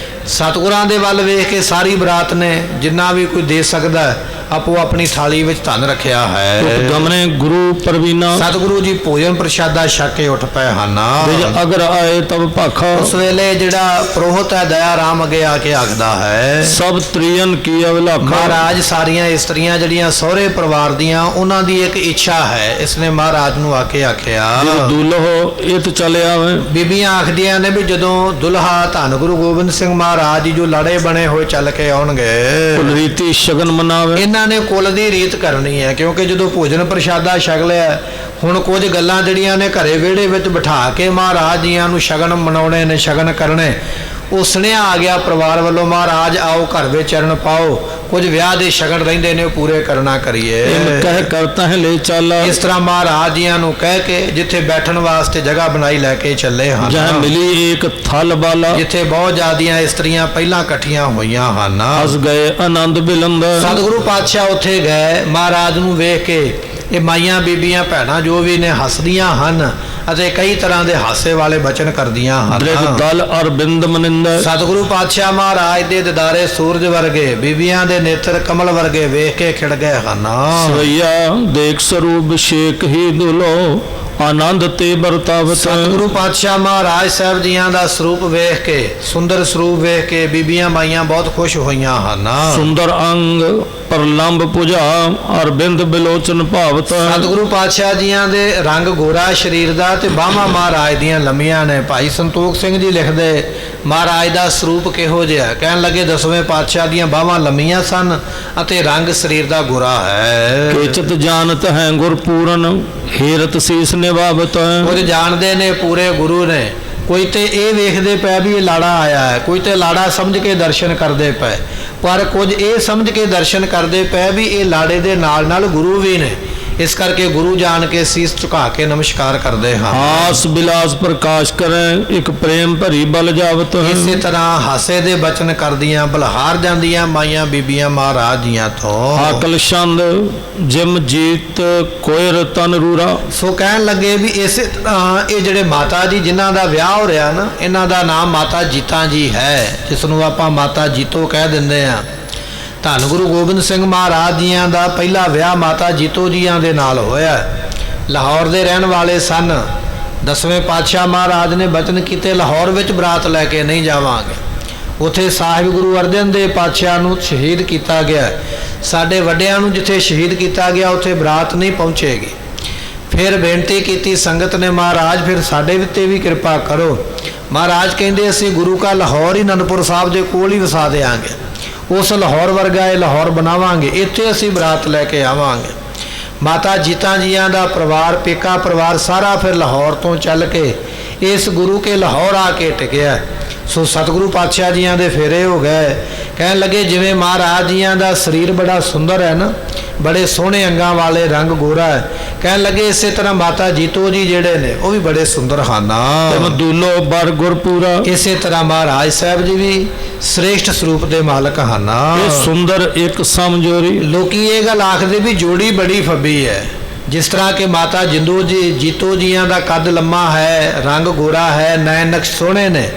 Speaker 1: ਸਤਿਗੁਰਾਂ ਦੇ ਵੱਲ ਵੇਖ ਕੇ ਸਾਰੀ ਬਰਾਤ ਨੇ ਜਿੰਨਾ ਵੀ ਕੋਈ ਦੇ ਸਕਦਾ ਆਪੋ ਆਪਣੀ ਥਾਲੀ ਵਿੱਚ ਧਨ ਰੱਖਿਆ ਹੈ।
Speaker 2: ਗਮਨੇ ਗੁਰੂ ਪ੍ਰਵੀਨਾ,
Speaker 1: ਸਤਿਗੁਰੂ ਜੀ ਭੋਜਨ ਪ੍ਰਸ਼ਾਦਾ ਛਕ ਕੇ ਉੱਠ ਪਏ ਹਨ।
Speaker 2: ਅਗਰ ਆਏ ਤਬ ਭਾਖਾ,
Speaker 1: ਉਸ ਵੇਲੇ ਜਿਹੜਾ ਪ੍ਰੋਹਤ ਹੈ ਦਇਆ ਰਾਮ ਅੱਗੇ ਆ ਕੇ ਆਖਦਾ ਹੈ,
Speaker 2: ਸਭ ਤ੍ਰਿਯਨ ਕੀ ਅਵਲਾਖਾ,
Speaker 1: ਮਹਾਰਾਜ ਸਾਰੀਆਂ ਇਸਤਰੀਆਂ ਜਿਹੜੀਆਂ ਸਹੁਰੇ ਪਰਿਵਾਰ ਦੀਆਂ, ਉਹਨਾਂ ਦੀ ਇੱਕ ਇੱਛਾ ਹੈ। ਇਸਨੇ ਮਹਾਰਾਜ ਨੂੰ ਆ ਕੇ ਆਖਿਆ,
Speaker 2: ਦੁਲਹੋ ਇਤ ਚਲਿਆ ਵੇ,
Speaker 1: ਬੀਬੀਆਂ ਆਖਦੀਆਂ ਨੇ ਵੀ ਜਦੋਂ ਦੁਲਹਾ ਧੰਨ ਗੁਰੂ ਗੋਬਿੰਦ ਸਿੰਘ ਮਹਾਰਾਜ ਜੀ ਜੋ ਲੜੇ ਬਣੇ ਹੋਏ ਚੱਲ ਕੇ ਆਉਣਗੇ,
Speaker 2: ਕੁਲ ਰੀਤੀ ਸ਼ਗਨ ਮਨਾਵੇ,
Speaker 1: ਇਹਨਾਂ ਨੇ ਕੁਲ ਦੀ ਰੀਤ ਕਰਨੀ ਹੈ। ਕਿਉਂਕਿ ਜਦੋਂ ਭੋਜਨ ਪ੍ਰਸ਼ਾਦਾ ਛਕ ਲਿਆ, ਹੁਣ ਕੁਝ ਗੱਲਾਂ ਜਿਹੜੀਆਂ ਨੇ ਘਰੇ ਵਿਹੜੇ ਵਿੱਚ ਬਿਠਾ ਕੇ ਮਹਾਰਾਜ ਜੀਆਂ ਨੂੰ ਸ਼ਗਨ ਮਨਾਉਣੇ ਨੇ, ਸ਼ਗਨ ਕਰਨੇ। ਉਹ ਸੁਨੇਹਾ ਆ ਗਿਆ ਪਰਿਵਾਰ ਵੱਲੋਂ, ਮਹਾਰਾਜ ਆਓ ਘਰ ਵਿੱਚ ਚਰਨ ਪਾਓ, ਕੁਝ ਵਿਆਹ ਦੇ ਸ਼ਗਨ ਰਹਿੰਦੇ ਨੇ ਉਹ ਪੂਰੇ ਕਰਨਾ ਕਰੀਏ।
Speaker 2: ਕਹਿ ਕਰਤਾ ਹੈ ਲੈ ਚਾਲਾ,
Speaker 1: ਇਸ ਤਰ੍ਹਾਂ ਮਹਾਰਾਜ ਜੀਆਂ ਨੂੰ ਕਹਿ ਕੇ ਜਿੱਥੇ ਬੈਠਣ ਵਾਸਤੇ ਜਗ੍ਹਾ ਬਣਾਈ ਲੈ ਕੇ ਚੱਲੇ ਹਨ।
Speaker 2: ਜਹ ਮਿਲੀ ਇੱਕ ਥਲ ਬਾਲਾ,
Speaker 1: ਜਿੱਥੇ ਬਹੁਤ ਜ਼ਿਆਦੀਆਂ ਇਸਤਰੀਆਂ ਪਹਿਲਾਂ ਇਕੱਠੀਆਂ ਹੋਈਆਂ ਹਨ।
Speaker 2: ਹਸ ਗਏ ਆਨੰਦ ਬਿਲੰਦ,
Speaker 1: ਸਤਿਗੁਰੂ ਪਾਤਸ਼ਾਹ ਉੱਥੇ ਗਏ, ਮਹਾਰਾਜ ਨੂੰ ਵੇਖ ਕੇ ਇਹ ਮਾਈਆਂ ਬੀਬੀਆਂ ਭੈਣਾਂ ਜੋ ਵੀ ਨੇ ਹੱਸਦੀਆਂ ਹਨ ਅਤੇ ਕਈ ਤਰ੍ਹਾਂ ਦੇ ਹਾਸੇ ਵਾਲੇ ਬਚਨ ਕਰਦੀਆਂ ਹਨ।
Speaker 2: ਦਲ ਅਰਬਿੰਦ ਮਨਿੰਦ,
Speaker 1: ਸਤਿਗੁਰੂ ਪਾਤਸ਼ਾਹ ਮਹਾਰਾਜ ਦੇ ਦਿਦਾਰੇ ਸੂਰਜ ਵਰਗੇ, ਬੀਬੀਆਂ ਦੇ ਨੇਤਰ ਕਮਲ ਵਰਗੇ ਵੇਖ ਕੇ ਖਿੜ ਗਏ ਹਨ।
Speaker 2: ਸਵਈਆ ਦੇਖ ਸਰੂਪ ਸ਼ੇਕ ਹੀ ਦੁਲੋ, ਆਨੰਦ ਤੇ ਵਰਤਾਵਤ।
Speaker 1: ਸਤਿਗੁਰੂ ਪਾਤਸ਼ਾਹ ਮਹਾਰਾਜ ਸਾਹਿਬ ਜੀਆਂ ਦਾ ਸਰੂਪ ਵੇਖ ਕੇ, ਸੁੰਦਰ ਸਰੂਪ ਵੇਖ ਕੇ ਬੀਬੀਆਂ ਮਾਈਆਂ ਬਹੁਤ ਖੁਸ਼ ਹੋਈਆਂ ਹਨ।
Speaker 2: ਸੁੰਦਰ ਅੰਗ ਪਰਲੰਬ ਪੁਜਾ, ਅਰਬਿੰਦ ਬਿਲੋਚਨ ਭਾਵਤ।
Speaker 1: ਸਤਿਗੁਰੂ ਪਾਤਸ਼ਾਹ ਜੀਆਂ ਦੇ ਰੰਗ ਗੋਰਾ ਸਰੀਰ ਦਾ ਤੇ ਬਾਹਾਂ ਮਹਾਰਾਜ ਦੀਆਂ ਲੰਮੀਆਂ ਨੇ। ਭਾਈ ਸੰਤੋਖ ਸਿੰਘ ਜੀ ਲਿਖਦੇ ਮਹਾਰਾਜ ਦਾ ਸਰੂਪ ਕਿਹੋ ਜਿਹਾ, ਕਹਿਣ ਲੱਗੇ 10ਵੇਂ ਪਾਤਸ਼ਾਹ ਦੀਆਂ ਬਾਹਾਂ ਲੰਮੀਆਂ ਸਨ ਅਤੇ ਰੰਗ ਸਰੀਰ ਦਾ ਗੋਰਾ ਹੈ।
Speaker 2: ਕੇਚਤ ਜਾਣਤ ਹੈ ਗੁਰਪੂਰਨ, ਹੇਰਤ ਸੀਸ ਨਿਵਾਵਤ।
Speaker 1: ਕੁਝ ਜਾਣਦੇ ਨੇ ਪੂਰੇ ਗੁਰੂ ਨੇ, ਕੋਈ ਤੇ ਇਹ ਵੇਖਦੇ ਪਏ ਵੀ ਇਹ ਲਾੜਾ ਆਇਆ ਹੈ, ਕੋਈ ਤੇ ਲਾੜਾ ਸਮਝ ਕੇ ਦਰਸ਼ਨ ਕਰਦੇ ਪਏ, ਪਰ ਕੁਝ ਇਹ ਸਮਝ ਕੇ ਦਰਸ਼ਨ ਕਰਦੇ ਪਏ ਵੀ ਇਹ ਲਾੜੇ ਦੇ ਨਾਲ ਨਾਲ ਗੁਰੂ ਵੀ ਨੇ। ਇਸ ਕਰਕੇ ਗੁਰੂ ਜਾਣ ਕੇ ਸੀਸ ਝੁਕਾ ਕੇ ਨਮਸਕਾਰ ਕਰਦੇ ਹਾਂ।
Speaker 2: ਹਾਸ ਬਿਲਾਸ ਪ੍ਰਕਾਸ਼ ਕਰੈ, ਇੱਕ ਪ੍ਰੇਮ ਭਰੀ ਬਲ ਜਾਵਤ ਹੈ।
Speaker 1: ਇਸੇ ਤਰ੍ਹਾਂ ਹਾਸੇ ਦੇ ਬਚਨ ਕਰਦੀਆਂ ਬਲਹਾਰ ਜਾਂਦੀਆਂ ਮਾਈਆਂ ਬੀਬੀਆਂ ਮਹਾਰਾਜ ਜੀਆਂ ਤੋਂ।
Speaker 2: ਹਾਕਲ ਛੰਦ ਜਿਮ ਜੀਤ ਕੋਇਰ ਤਨ ਰੂਰਾ।
Speaker 1: ਸੋ ਕਹਿਣ ਲੱਗੇ ਵੀ ਇਸੇ ਤਰ੍ਹਾਂ ਇਹ ਜਿਹੜੇ ਮਾਤਾ ਜੀ ਜਿਨ੍ਹਾਂ ਦਾ ਵਿਆਹ ਹੋ ਰਿਹਾ ਨਾ, ਇਹਨਾਂ ਦਾ ਨਾਮ ਮਾਤਾ ਜੀਤਾਂ ਜੀ ਹੈ, ਜਿਸ ਨੂੰ ਆਪਾਂ ਮਾਤਾ ਜੀਤੋ ਕਹਿ ਦਿੰਦੇ ਆ। ਧੰਨ ਗੁਰੂ ਗੋਬਿੰਦ ਸਿੰਘ ਮਹਾਰਾਜ ਜੀਆਂ ਦਾ ਪਹਿਲਾ ਵਿਆਹ ਮਾਤਾ ਜੀਤੋ ਜੀਆਂ ਦੇ ਨਾਲ ਹੋਇਆ। ਲਾਹੌਰ ਦੇ ਰਹਿਣ ਵਾਲੇ ਸਨ। 10ਵੇਂ ਪਾਤਸ਼ਾਹ ਮਹਾਰਾਜ ਨੇ ਬਚਨ ਕੀਤੇ ਲਾਹੌਰ ਵਿੱਚ ਬਰਾਤ ਲੈ ਕੇ ਨਹੀਂ ਜਾਵਾਂਗੇ। ਉੱਥੇ ਸਾਹਿਬ ਗੁਰੂ ਅਰਜਨ ਦੇਵ ਪਾਤਸ਼ਾਹ ਨੂੰ ਸ਼ਹੀਦ ਕੀਤਾ ਗਿਆ। ਸਾਡੇ ਵੱਡਿਆਂ ਨੂੰ ਜਿੱਥੇ ਸ਼ਹੀਦ ਕੀਤਾ ਗਿਆ ਉੱਥੇ ਬਰਾਤ ਨਹੀਂ ਪਹੁੰਚੇਗੀ। ਫਿਰ ਬੇਨਤੀ ਕੀਤੀ ਸੰਗਤ ਨੇ, ਮਹਾਰਾਜ ਫਿਰ ਸਾਡੇ ਉੱਤੇ ਵੀ ਕਿਰਪਾ ਕਰੋ। ਮਹਾਰਾਜ ਕਹਿੰਦੇ ਅਸੀਂ ਗੁਰੂ ਕਾ ਲਾਹੌਰ ਹੀ ਅਨੰਦਪੁਰ ਸਾਹਿਬ ਦੇ ਕੋਲ ਹੀ ਵਸਾ ਦਿਆਂਗੇ। ਉਸ ਲਾਹੌਰ ਵਰਗਾ ਇਹ ਲਾਹੌਰ ਬਣਾਵਾਂਗੇ, ਇੱਥੇ ਅਸੀਂ ਬਰਾਤ ਲੈ ਕੇ ਆਵਾਂਗੇ। ਮਾਤਾ ਜੀਤਾਂ ਜੀਆਂ ਦਾ ਪਰਿਵਾਰ, ਪੇਕਾ ਪਰਿਵਾਰ ਸਾਰਾ ਫਿਰ ਲਾਹੌਰ ਤੋਂ ਚੱਲ ਕੇ ਇਸ ਗੁਰੂ ਕੇ ਲਾਹੌਰ ਆ ਕੇ ਟਿਕਿਆ। ਸੋ ਸਤਿਗੁਰੂ ਪਾਤਸ਼ਾਹ ਜੀਆਂ ਦੇ ਫੇਰੇ ਹੋ ਗਏ। ਕਹਿਣ ਲੱਗੇ ਜਿਵੇਂ ਮਹਾਰਾਜ ਜੀਆਂ ਦਾ ਸਰੀਰ ਬੜਾ ਸੁੰਦਰ ਹੈ ਨਾ, ਬੜੇ ਸੋਹਣੇ ਅੰਗਾਂ ਵਾਲੇ, ਰੰਗ ਗੋਰਾ ਹੈ, ਕਹਿਣ ਲੱਗੇ ਇਸੇ ਤਰ੍ਹਾਂ ਮਾਤਾ ਜੀਤੋ ਜੀ ਜਿਹੜੇ ਨੇ ਉਹ ਵੀ ਬੜੇ ਸੁੰਦਰ ਹਨ।
Speaker 2: ਦੂਲੋ ਬਰ ਗੁਰਪੂਰਾ।
Speaker 1: ਇਸੇ ਤਰ੍ਹਾਂ ਮਹਾਰਾਜ ਸਾਹਿਬ ਜੀ ਵੀ ਸ੍ਰੇਸ਼ਟ ਸਰੂਪ ਦੇ ਮਾਲਕ ਹਨ।
Speaker 2: ਇਹ ਸੁੰਦਰ ਇੱਕ ਸਮਝੋਰੀ।
Speaker 1: ਲੋਕੀ ਇਹ ਗੱਲ ਆਖਦੇ ਵੀ ਜੋੜੀ ਬੜੀ ਫੱਬੀ ਹੈ। ਜਿਸ ਤਰ੍ਹਾਂ ਕਿ ਮਾਤਾ ਜਿੰਦੋ ਜੀ ਜੀਤੋ ਜੀਆਂ ਦਾ ਕੱਦ ਲੰਮਾ ਹੈ, ਰੰਗ ਗੋਰਾ ਹੈ, ਨੈਣ ਨਕਸ਼ ਸੋਹਣੇ ਨੇ,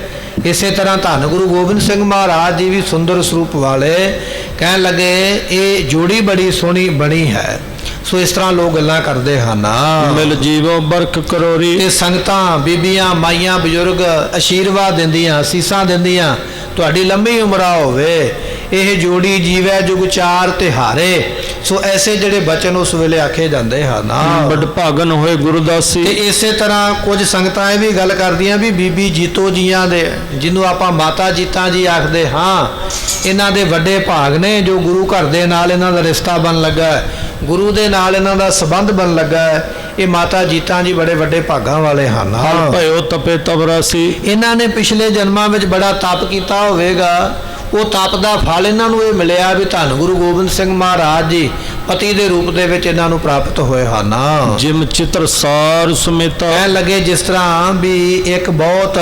Speaker 1: ਇਸੇ ਤਰ੍ਹਾਂ ਧੰਨ ਗੁਰੂ ਗੋਬਿੰਦ ਸਿੰਘ ਮਹਾਰਾਜ ਜੀ ਵੀ ਸੁੰਦਰ ਸਰੂਪ ਵਾਲੇ। ਕਹਿਣ ਲੱਗੇ ਇਹ ਜੋੜੀ ਬੜੀ ਸੋਹਣੀ ਬਣੀ ਹੈ। ਸੋ ਇਸ ਤਰ੍ਹਾਂ ਲੋਕ ਗੱਲਾਂ ਕਰਦੇ ਹਨ।
Speaker 2: ਮਿਲ ਜੀਵੋ ਬਰਖ ਕਰੋਰੀ।
Speaker 1: ਤੇ ਸੰਗਤਾਂ ਬੀਬੀਆਂ ਮਾਈਆਂ ਬਜ਼ੁਰਗ ਆਸ਼ੀਰਵਾਦ ਦਿੰਦੀਆਂ, ਅਸੀਸਾਂ ਦਿੰਦੀਆਂ, ਤੁਹਾਡੀ ਲੰਮੀ ਉਮਰਾ ਹੋਵੇ, ਇਹ ਜੋੜੀ ਜੀਵੈ ਜੁਗ ਚਾਰ ਤਿਹਾਰੇ। ਸੋ ਐਸੇ ਜਿਹੜੇ ਬਚਨ ਉਸ ਵੇਲੇ ਆਖੇ ਜਾਂਦੇ ਹਨ।
Speaker 2: ਬੜ ਭਾਗਨ ਹੋਏ ਗੁਰਦਾਸੀ।
Speaker 1: ਤੇ ਇਸੇ ਤਰ੍ਹਾਂ ਕੁਝ ਸੰਗਤਾਂ ਇਹ ਵੀ ਗੱਲ ਕਰਦੀਆਂ ਵੀ ਬੀਬੀ ਜੀਤੋ ਜੀਆਂ ਦੇ, ਜਿਹਨੂੰ ਆਪਾਂ ਮਾਤਾ ਜੀਤਾਂ ਜੀ ਆਖਦੇ ਹਾਂ, ਇਹਨਾਂ ਦੇ ਵੱਡੇ ਭਾਗ ਨੇ ਜੋ ਗੁਰੂ ਘਰ ਦੇ ਨਾਲ ਇਹਨਾਂ ਦਾ ਰਿਸ਼ਤਾ ਬਣ ਲੱਗਾ, ਗੁਰੂ ਦੇ ਨਾਲ ਇਹਨਾਂ ਦਾ ਸੰਬੰਧ ਬਣ ਲੱਗਾ। ਇਹ ਮਾਤਾ ਜੀਤਾਂ ਜੀ ਬੜੇ ਵੱਡੇ ਭਾਗਾਂ ਵਾਲੇ ਹਨ।
Speaker 2: ਭਇਓ ਤਪੇ ਤਬਰਾਸੀ।
Speaker 1: ਇਹਨਾਂ ਨੇ ਪਿਛਲੇ ਜਨਮਾਂ ਵਿੱਚ ਬੜਾ ਤਪ ਕੀਤਾ ਹੋਵੇਗਾ। ਉਹ ਤਪ ਦਾ ਫਲ ਇਹਨਾਂ ਨੂੰ ਇਹ ਮਿਲਿਆ ਵੀ ਧੰਨ ਗੁਰੂ ਗੋਬਿੰਦ ਸਿੰਘ ਮਹਾਰਾਜ ਜੀ ਪਤੀ ਦੇ ਰੂਪ ਦੇ ਵਿੱਚ ਇਹਨਾਂ ਨੂੰ ਪ੍ਰਾਪਤ ਹੋਏ ਹਨ।
Speaker 2: ਜਿਮ ਚਿੱਤਰ ਸਾਰ ਸਮੇਤਾ।
Speaker 1: ਕਹਿਣ ਲੱਗੇ ਜਿਸ ਤਰ੍ਹਾਂ ਵੀ ਇੱਕ ਬਹੁਤ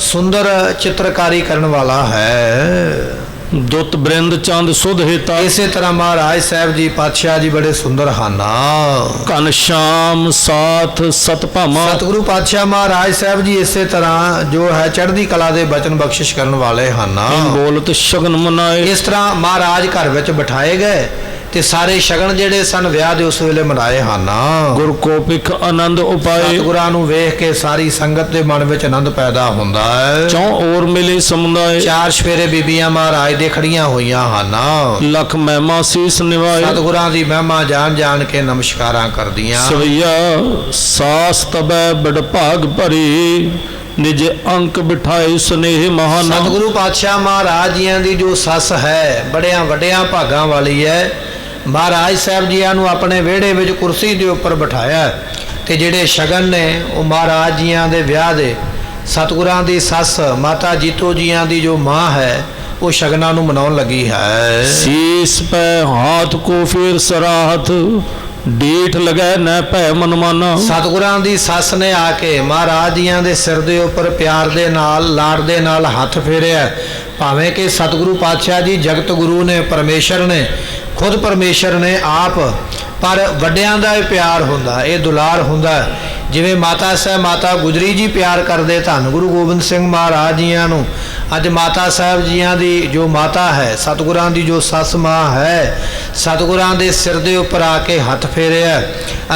Speaker 1: ਸੁੰਦਰ ਚਿੱਤਰਕਾਰੀ ਕਰਨ ਵਾਲਾ ਹੈ।
Speaker 2: ਦੁੱਤ ਬ੍ਰਿੰਦ ਚੰਦ ਸੁਧ ਹੇਤਾ।
Speaker 1: ਇਸੇ ਤਰ੍ਹਾਂ ਮਹਾਰਾਜ ਸਾਹਿਬ ਜੀ ਪਾਤਸ਼ਾਹ ਜੀ ਬੜੇ ਸੁੰਦਰ ਹਨ।
Speaker 2: ਘਨ ਸ਼ਾਮ ਸਾਥ ਸਤਭਾਮਾ।
Speaker 1: ਸਤਿਗੁਰੂ ਪਾਤਸ਼ਾਹ ਮਹਾਰਾਜ ਸਾਹਿਬ ਜੀ ਇਸੇ ਤਰ੍ਹਾਂ ਜੋ ਹੈ ਚੜ੍ਹਦੀ ਕਲਾ ਦੇ ਬਚਨ ਬਖਸ਼ਿਸ਼ ਕਰਨ ਵਾਲੇ ਹਨ।
Speaker 2: ਬੋਲਤ ਸ਼ਗਨ ਮਨਾਏ।
Speaker 1: ਇਸ ਤਰ੍ਹਾਂ ਮਹਾਰਾਜ ਘਰ ਵਿੱਚ ਬਿਠਾਏ ਗਏ ਤੇ ਸਾਰੇ ਸ਼ਗਨ ਜਿਹੜੇ ਸਨ ਵਿਆਹ ਦੇ ਉਸ ਵੇਲੇ ਮਨਾਏ ਹਨ।
Speaker 2: ਗੁਰ ਕੋਪਿਕ ਆਨੰਦ ਉਪਾਏ।
Speaker 1: ਸਤਿਗੁਰਾਂ ਨੂੰ ਵੇਖ ਕੇ ਸਾਰੀ ਸੰਗਤ ਦੇ ਮਨ ਵਿੱਚ ਆਨੰਦ ਪੈਦਾ ਹੁੰਦਾ ਹੈ।
Speaker 2: ਚੌ ਔਰ ਮਿਲੇ ਸਮੁਦਾਇ।
Speaker 1: ਚਾਰ ਸਵੇਰੇ ਬੀਬੀਆਂ ਮਹਾਰਾਜ ਦੇ ਖੜੀਆਂ ਹੋਈਆਂ ਹਨ।
Speaker 2: ਲੱਖ ਮਹਿਮਾ ਸੀਸ ਨਿਵਾਏ।
Speaker 1: ਸਤਿਗੁਰਾਂ ਦੀ ਮਹਿਮਾ ਜਾਣ ਜਾਣ ਕੇ ਨਮਸਕਾਰਾਂ ਕਰਦੀਆਂ।
Speaker 2: ਸਵਈਆ ਸਾਸ ਤਬੈ ਬੜ ਭਾਗ ਭਰੀ। ਨਿਜ ਅੰਕ ਬਿਠਾਏ ਸੁਨੇਹ ਮਹਾਨ।
Speaker 1: ਸਤਿਗੁਰੂ ਪਾਤਸ਼ਾਹ ਮਹਾਰਾਜ ਜੀਆਂ ਦੀ ਜੋ ਸੱਸ ਹੈ ਬੜਿਆਂ ਵੱਡਿਆਂ ਭਾਗਾਂ ਵਾਲੀ ਹੈ। ਮਹਾਰਾਜ ਸਾਹਿਬ ਜੀਆਂ ਨੂੰ ਆਪਣੇ ਵਿਹੜੇ ਵਿੱਚ ਕੁਰਸੀ ਦੇ ਉੱਪਰ ਬਿਠਾਇਆ ਤੇ ਜਿਹੜੇ ਸ਼ਗਨ ਨੇ ਉਹ ਮਹਾਰਾਜ ਜੀਆਂ ਦੇ ਵਿਆਹ ਦੇ ਸਤਿਗੁਰਾਂ ਦੀ ਸੱਸ ਮਾਤਾ ਜੀਤੋ ਜੀਆਂ ਦੀ ਜੋ ਮਾਂ ਹੈ ਉਹ ਸ਼ਗਨਾਂ ਨੂੰ ਮਨਾਉਣ ਲੱਗੀ ਹੈ।
Speaker 2: ਸੀਸ ਪੈ ਹਾਥ ਕੋ ਫਿਰ ਸਰਾਹਤ। ਡੀਠ ਲਗੈ ਨੈ ਭੈ ਮਨਮਾਨਾ।
Speaker 1: ਸਤਿਗੁਰਾਂ ਦੀ ਸੱਸ ਨੇ ਆ ਕੇ ਮਹਾਰਾਜ ਜੀਆਂ ਦੇ ਸਿਰ ਦੇ ਉੱਪਰ ਪਿਆਰ ਦੇ ਨਾਲ ਲਾਡ ਦੇ ਨਾਲ ਹੱਥ ਫੇਰਿਆ। ਭਾਵੇਂ ਕਿ ਸਤਿਗੁਰੂ ਪਾਤਸ਼ਾਹ ਜੀ ਜਗਤ ਗੁਰੂ ਨੇ, ਪਰਮੇਸ਼ਰ ਨੇ, ਖੁਦ ਪਰਮੇਸ਼ਰ ਨੇ ਆਪ, ਪਰ ਵੱਡਿਆਂ ਦਾ ਇਹ ਪਿਆਰ ਹੁੰਦਾ, ਇਹ ਦੁਲਾਰ ਹੁੰਦਾ। ਜਿਵੇਂ ਮਾਤਾ ਸਾਹਿਬ ਮਾਤਾ ਗੁਜਰੀ ਜੀ ਪਿਆਰ ਕਰਦੇ ਧੰਨ ਗੁਰੂ ਗੋਬਿੰਦ ਸਿੰਘ ਮਹਾਰਾਜ ਜੀਆਂ ਨੂੰ, ਅੱਜ ਮਾਤਾ ਸਾਹਿਬ ਜੀਆਂ ਦੀ ਜੋ ਮਾਤਾ ਹੈ, ਸਤਿਗੁਰਾਂ ਦੀ ਜੋ ਸੱਸ ਮਾਂ ਹੈ, ਸਤਿਗੁਰਾਂ ਦੇ ਸਿਰ ਦੇ ਉੱਪਰ ਆ ਕੇ ਹੱਥ ਫੇਰਿਆ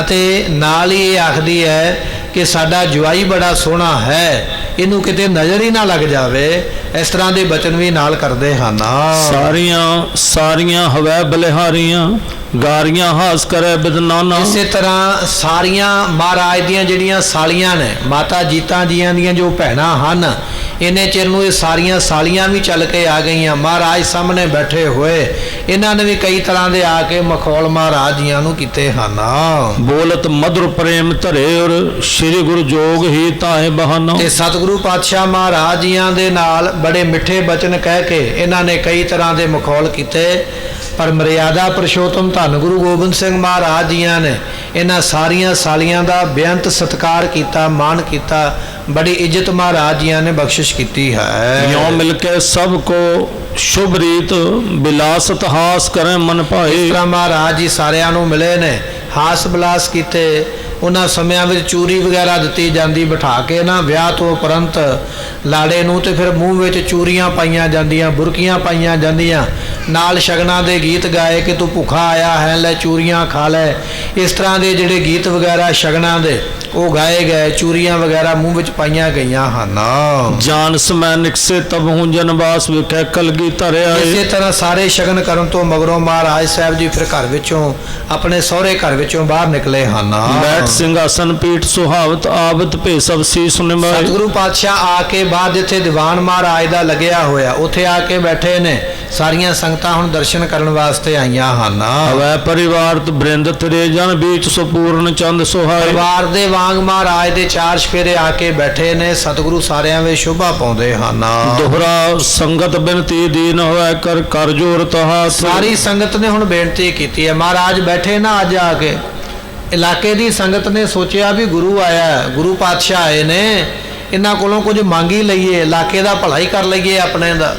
Speaker 1: ਅਤੇ ਨਾਲ ਹੀ ਇਹ ਆਖਦੀ ਹੈ ਕਿ ਸਾਡਾ ਜਵਾਈ ਬੜਾ ਸੋਹਣਾ ਹੈ, ਇਹਨੂੰ ਕਿਤੇ ਨਜ਼ਰ ਹੀ ਨਾ ਲੱਗ ਜਾਵੇ। ਇਸ ਤਰ੍ਹਾਂ ਦੇ ਬਚਨ ਵੀ ਨਾਲ ਕਰਦੇ ਹਨ।
Speaker 2: ਸਾਰੀਆਂ ਹਵੈ ਬਲਿਹਾਰੀਆਂ। ਗਾਰੀਆਂ ਹਾਸ ਕਰੇ ਬਿਦਨਾਨਾ।
Speaker 1: ਇਸੇ ਤਰ੍ਹਾਂ ਸਾਰੀਆਂ ਮਹਾਰਾਜ ਦੀਆਂ ਜਿਹੜੀਆਂ ਸਾਲੀਆਂ ਨੇ, ਮਾਤਾ ਜੀਤਾਂ ਜੀਆਂ ਦੀਆਂ ਜੋ ਭੈਣਾਂ ਹਨ, ਇੰਨੇ ਚਿਰ ਨੂੰ ਇਹ ਸਾਰੀਆਂ ਸਾਲੀਆਂ ਵੀ ਚੱਲ ਕੇ ਆ ਗਈਆਂ। ਮਹਾਰਾਜ ਸਾਹਮਣੇ ਬੈਠੇ ਹੋਏ ਇਹਨਾਂ ਨੇ ਵੀ ਕਈ ਤਰ੍ਹਾਂ ਦੇ ਆ ਕੇ ਮਖੌਲ ਮਹਾਰਾਜ ਜੀਆਂ ਨੂੰ ਕੀਤੇ ਹਨ।
Speaker 2: ਬੋਲਤ ਮਧੁਰ ਪ੍ਰੇਮ ਧਰੇ ਔਰ ਸ੍ਰੀ ਗੁਰੂ ਜੋਗ ਹੀ ਤਾਹੇ ਬਹਾਨਾ।
Speaker 1: ਤੇ ਸਤਿਗੁਰੂ ਪਾਤਸ਼ਾਹ ਮਹਾਰਾਜ ਜੀਆਂ ਦੇ ਨਾਲ ਬੜੇ ਮਿੱਠੇ ਬਚਨ ਕਹਿ ਕੇ ਇਹਨਾਂ ਨੇ ਕਈ ਤਰ੍ਹਾਂ ਦੇ ਮਖੌਲ ਕੀਤੇ, ਪਰ ਮਰਿਆਦਾ ਪੁਰਸ਼ੋਤਮ ਧੰਨ ਗੁਰੂ ਗੋਬਿੰਦ ਸਿੰਘ ਮਹਾਰਾਜ ਜੀਆਂ ਨੇ ਇਹਨਾਂ ਸਾਰੀਆਂ ਸਾਲੀਆਂ ਦਾ ਬੇਅੰਤ ਸਤਿਕਾਰ ਕੀਤਾ, ਮਾਣ ਕੀਤਾ, ਬੜੀ ਇੱਜ਼ਤ ਮਹਾਰਾਜ ਜੀਆਂ ਨੇ ਬਖਸ਼ਿਸ਼ ਕੀਤੀ ਹੈ।
Speaker 2: ਯੋਂ ਮਿਲ ਕੇ ਸਭ ਕੋ ਸ਼ੁਭ ਰੀਤ ਬਿਲਾਸਤ ਹਾਸ ਕਰੇ ਮਨ ਭਾਏ।
Speaker 1: ਇਸ ਤਰ੍ਹਾਂ ਮਹਾਰਾਜ ਜੀ ਸਾਰਿਆਂ ਨੂੰ ਮਿਲੇ ਨੇ, ਹਾਸ ਬਿਲਾਸ ਕੀਤੇ। ਉਹਨਾਂ ਸਮਿਆਂ ਵਿੱਚ ਚੂਰੀ ਵਗੈਰਾ ਦਿੱਤੀ ਜਾਂਦੀ ਬਿਠਾ ਕੇ ਨਾ, ਵਿਆਹ ਤੋਂ ਉਪਰੰਤ ਲਾੜੇ ਨੂੰ, ਤੇ ਫਿਰ ਮੂੰਹ ਵਿੱਚ ਚੂਰੀਆਂ ਪਾਈਆਂ ਜਾਂਦੀਆਂ, ਬੁਰਕੀਆਂ ਪਾਈਆਂ ਜਾਂਦੀਆਂ, ਨਾਲ ਸ਼ਗਨਾਂ ਦੇ ਗੀਤ ਗਾਏ ਕਿ ਤੂੰ ਭੁੱਖਾ ਆਇਆ ਹੈ, ਲੈ ਚੂਰੀਆਂ ਖਾ ਲੈ। ਇਸ ਤਰ੍ਹਾਂ ਦੇ ਜਿਹੜੇ ਗੀਤ ਵਗੈਰਾ ਸ਼ਗਨਾਂ ਦੇ ਉਹ ਗਾਏ ਗਏ, ਚੂਰੀਆਂ ਵਗੈਰਾ ਮੂੰਹ ਵਿੱਚ ਪਾਈਆਂ ਗਈਆਂ ਹਨ।
Speaker 2: ਜਾਨ ਸਮੈ ਨਿਕਸੇ ਤਬ ਹੂੰ ਜਨਵਾਸ ਵਿਖੇ ਕਲਗੀ ਧਰਿਆ।
Speaker 1: ਇਸੇ ਤਰ੍ਹਾਂ ਸਾਰੇ ਸ਼ਗਨ ਕਰਨ ਤੋਂ ਮਗਰੋਂ ਮਹਾਰਾਜ ਸਾਹਿਬ ਜੀ ਫਿਰ ਘਰ ਵਿੱਚੋਂ, ਆਪਣੇ ਸਹੁਰੇ ਘਰ ਵਿੱਚੋਂ ਬਾਹਰ ਨਿਕਲੇ ਹਨ।
Speaker 2: ਬੈਠ ਸਿੰਘਾਸਨ ਪੀਠ ਸੁਹਾਵਤ ਆਵਤ ਭੇ ਸਭ ਸੀਸ ਨਿਮਾਏ।
Speaker 1: ਸਤਿਗੁਰੂ ਪਾਤਸ਼ਾਹ ਆ ਕੇ ਬਾਹਰ ਜਿੱਥੇ ਦੀਵਾਨ ਮਹਾਰਾਜ ਦਾ ਲੱਗਿਆ ਹੋਇਆ ਉੱਥੇ ਆ ਕੇ ਬੈਠੇ ਨੇ। ਸਾਰੀਆਂ ਸੰਗਤਾਂ ਹੁਣ ਦਰਸ਼ਨ ਕਰਨ ਵਾਸਤੇ ਆਈਆਂ ਹਨ।
Speaker 2: ਹਵੈ ਪਰਿਵਾਰਤ ਬ੍ਰਿੰਦ ਤੇਰੇ ਜਨ ਬੀਚ ਸੁਪੂਰਨ ਚੰਦ ਸੁਹਾਏ।
Speaker 1: ਪਰਿਵਾਰ ਦੇ ਵਾਂਗ ਮਹਾਰਾਜ ਦੇ ਚਾਰ ਚਫੇਰੇ ਆ ਕੇ ਬੈਠੇ ਨੇ। ਸਤਿਗੁਰੂ ਸਾਰਿਆਂ ਵਿੱਚ ਸ਼ੋਭਾ ਪਾਉਂਦੇ ਹਨ।
Speaker 2: ਦੋਹਰਾ ਸੰਗਤ ਬਿਨਤੀ ਦੀਨ ਹੋਇ ਕਰ ਕਰ ਜੋਰ ਤਹਾ।
Speaker 1: ਸਾਰੀ ਸੰਗਤ ਨੇ ਹੁਣ ਬੇਨਤੀ ਕੀਤੀ ਹੈ। ਮਹਾਰਾਜ ਬੈਠੇ ਨਾ ਅੱਜ ਆ ਕੇ, ਇਲਾਕੇ ਦੀ ਸੰਗਤ ਨੇ ਸੋਚਿਆ ਵੀ ਗੁਰੂ ਆਇਆ, ਗੁਰੂ ਪਾਤਸ਼ਾਹ ਆਏ ਨੇ, ਇਹਨਾਂ ਕੋਲੋਂ ਕੁਝ ਮੰਗ ਹੀ ਲਈਏ, ਇਲਾਕੇ ਦਾ ਭਲਾ ਹੀ ਕਰ ਲਈਏ ਆਪਣੇ ਦਾ।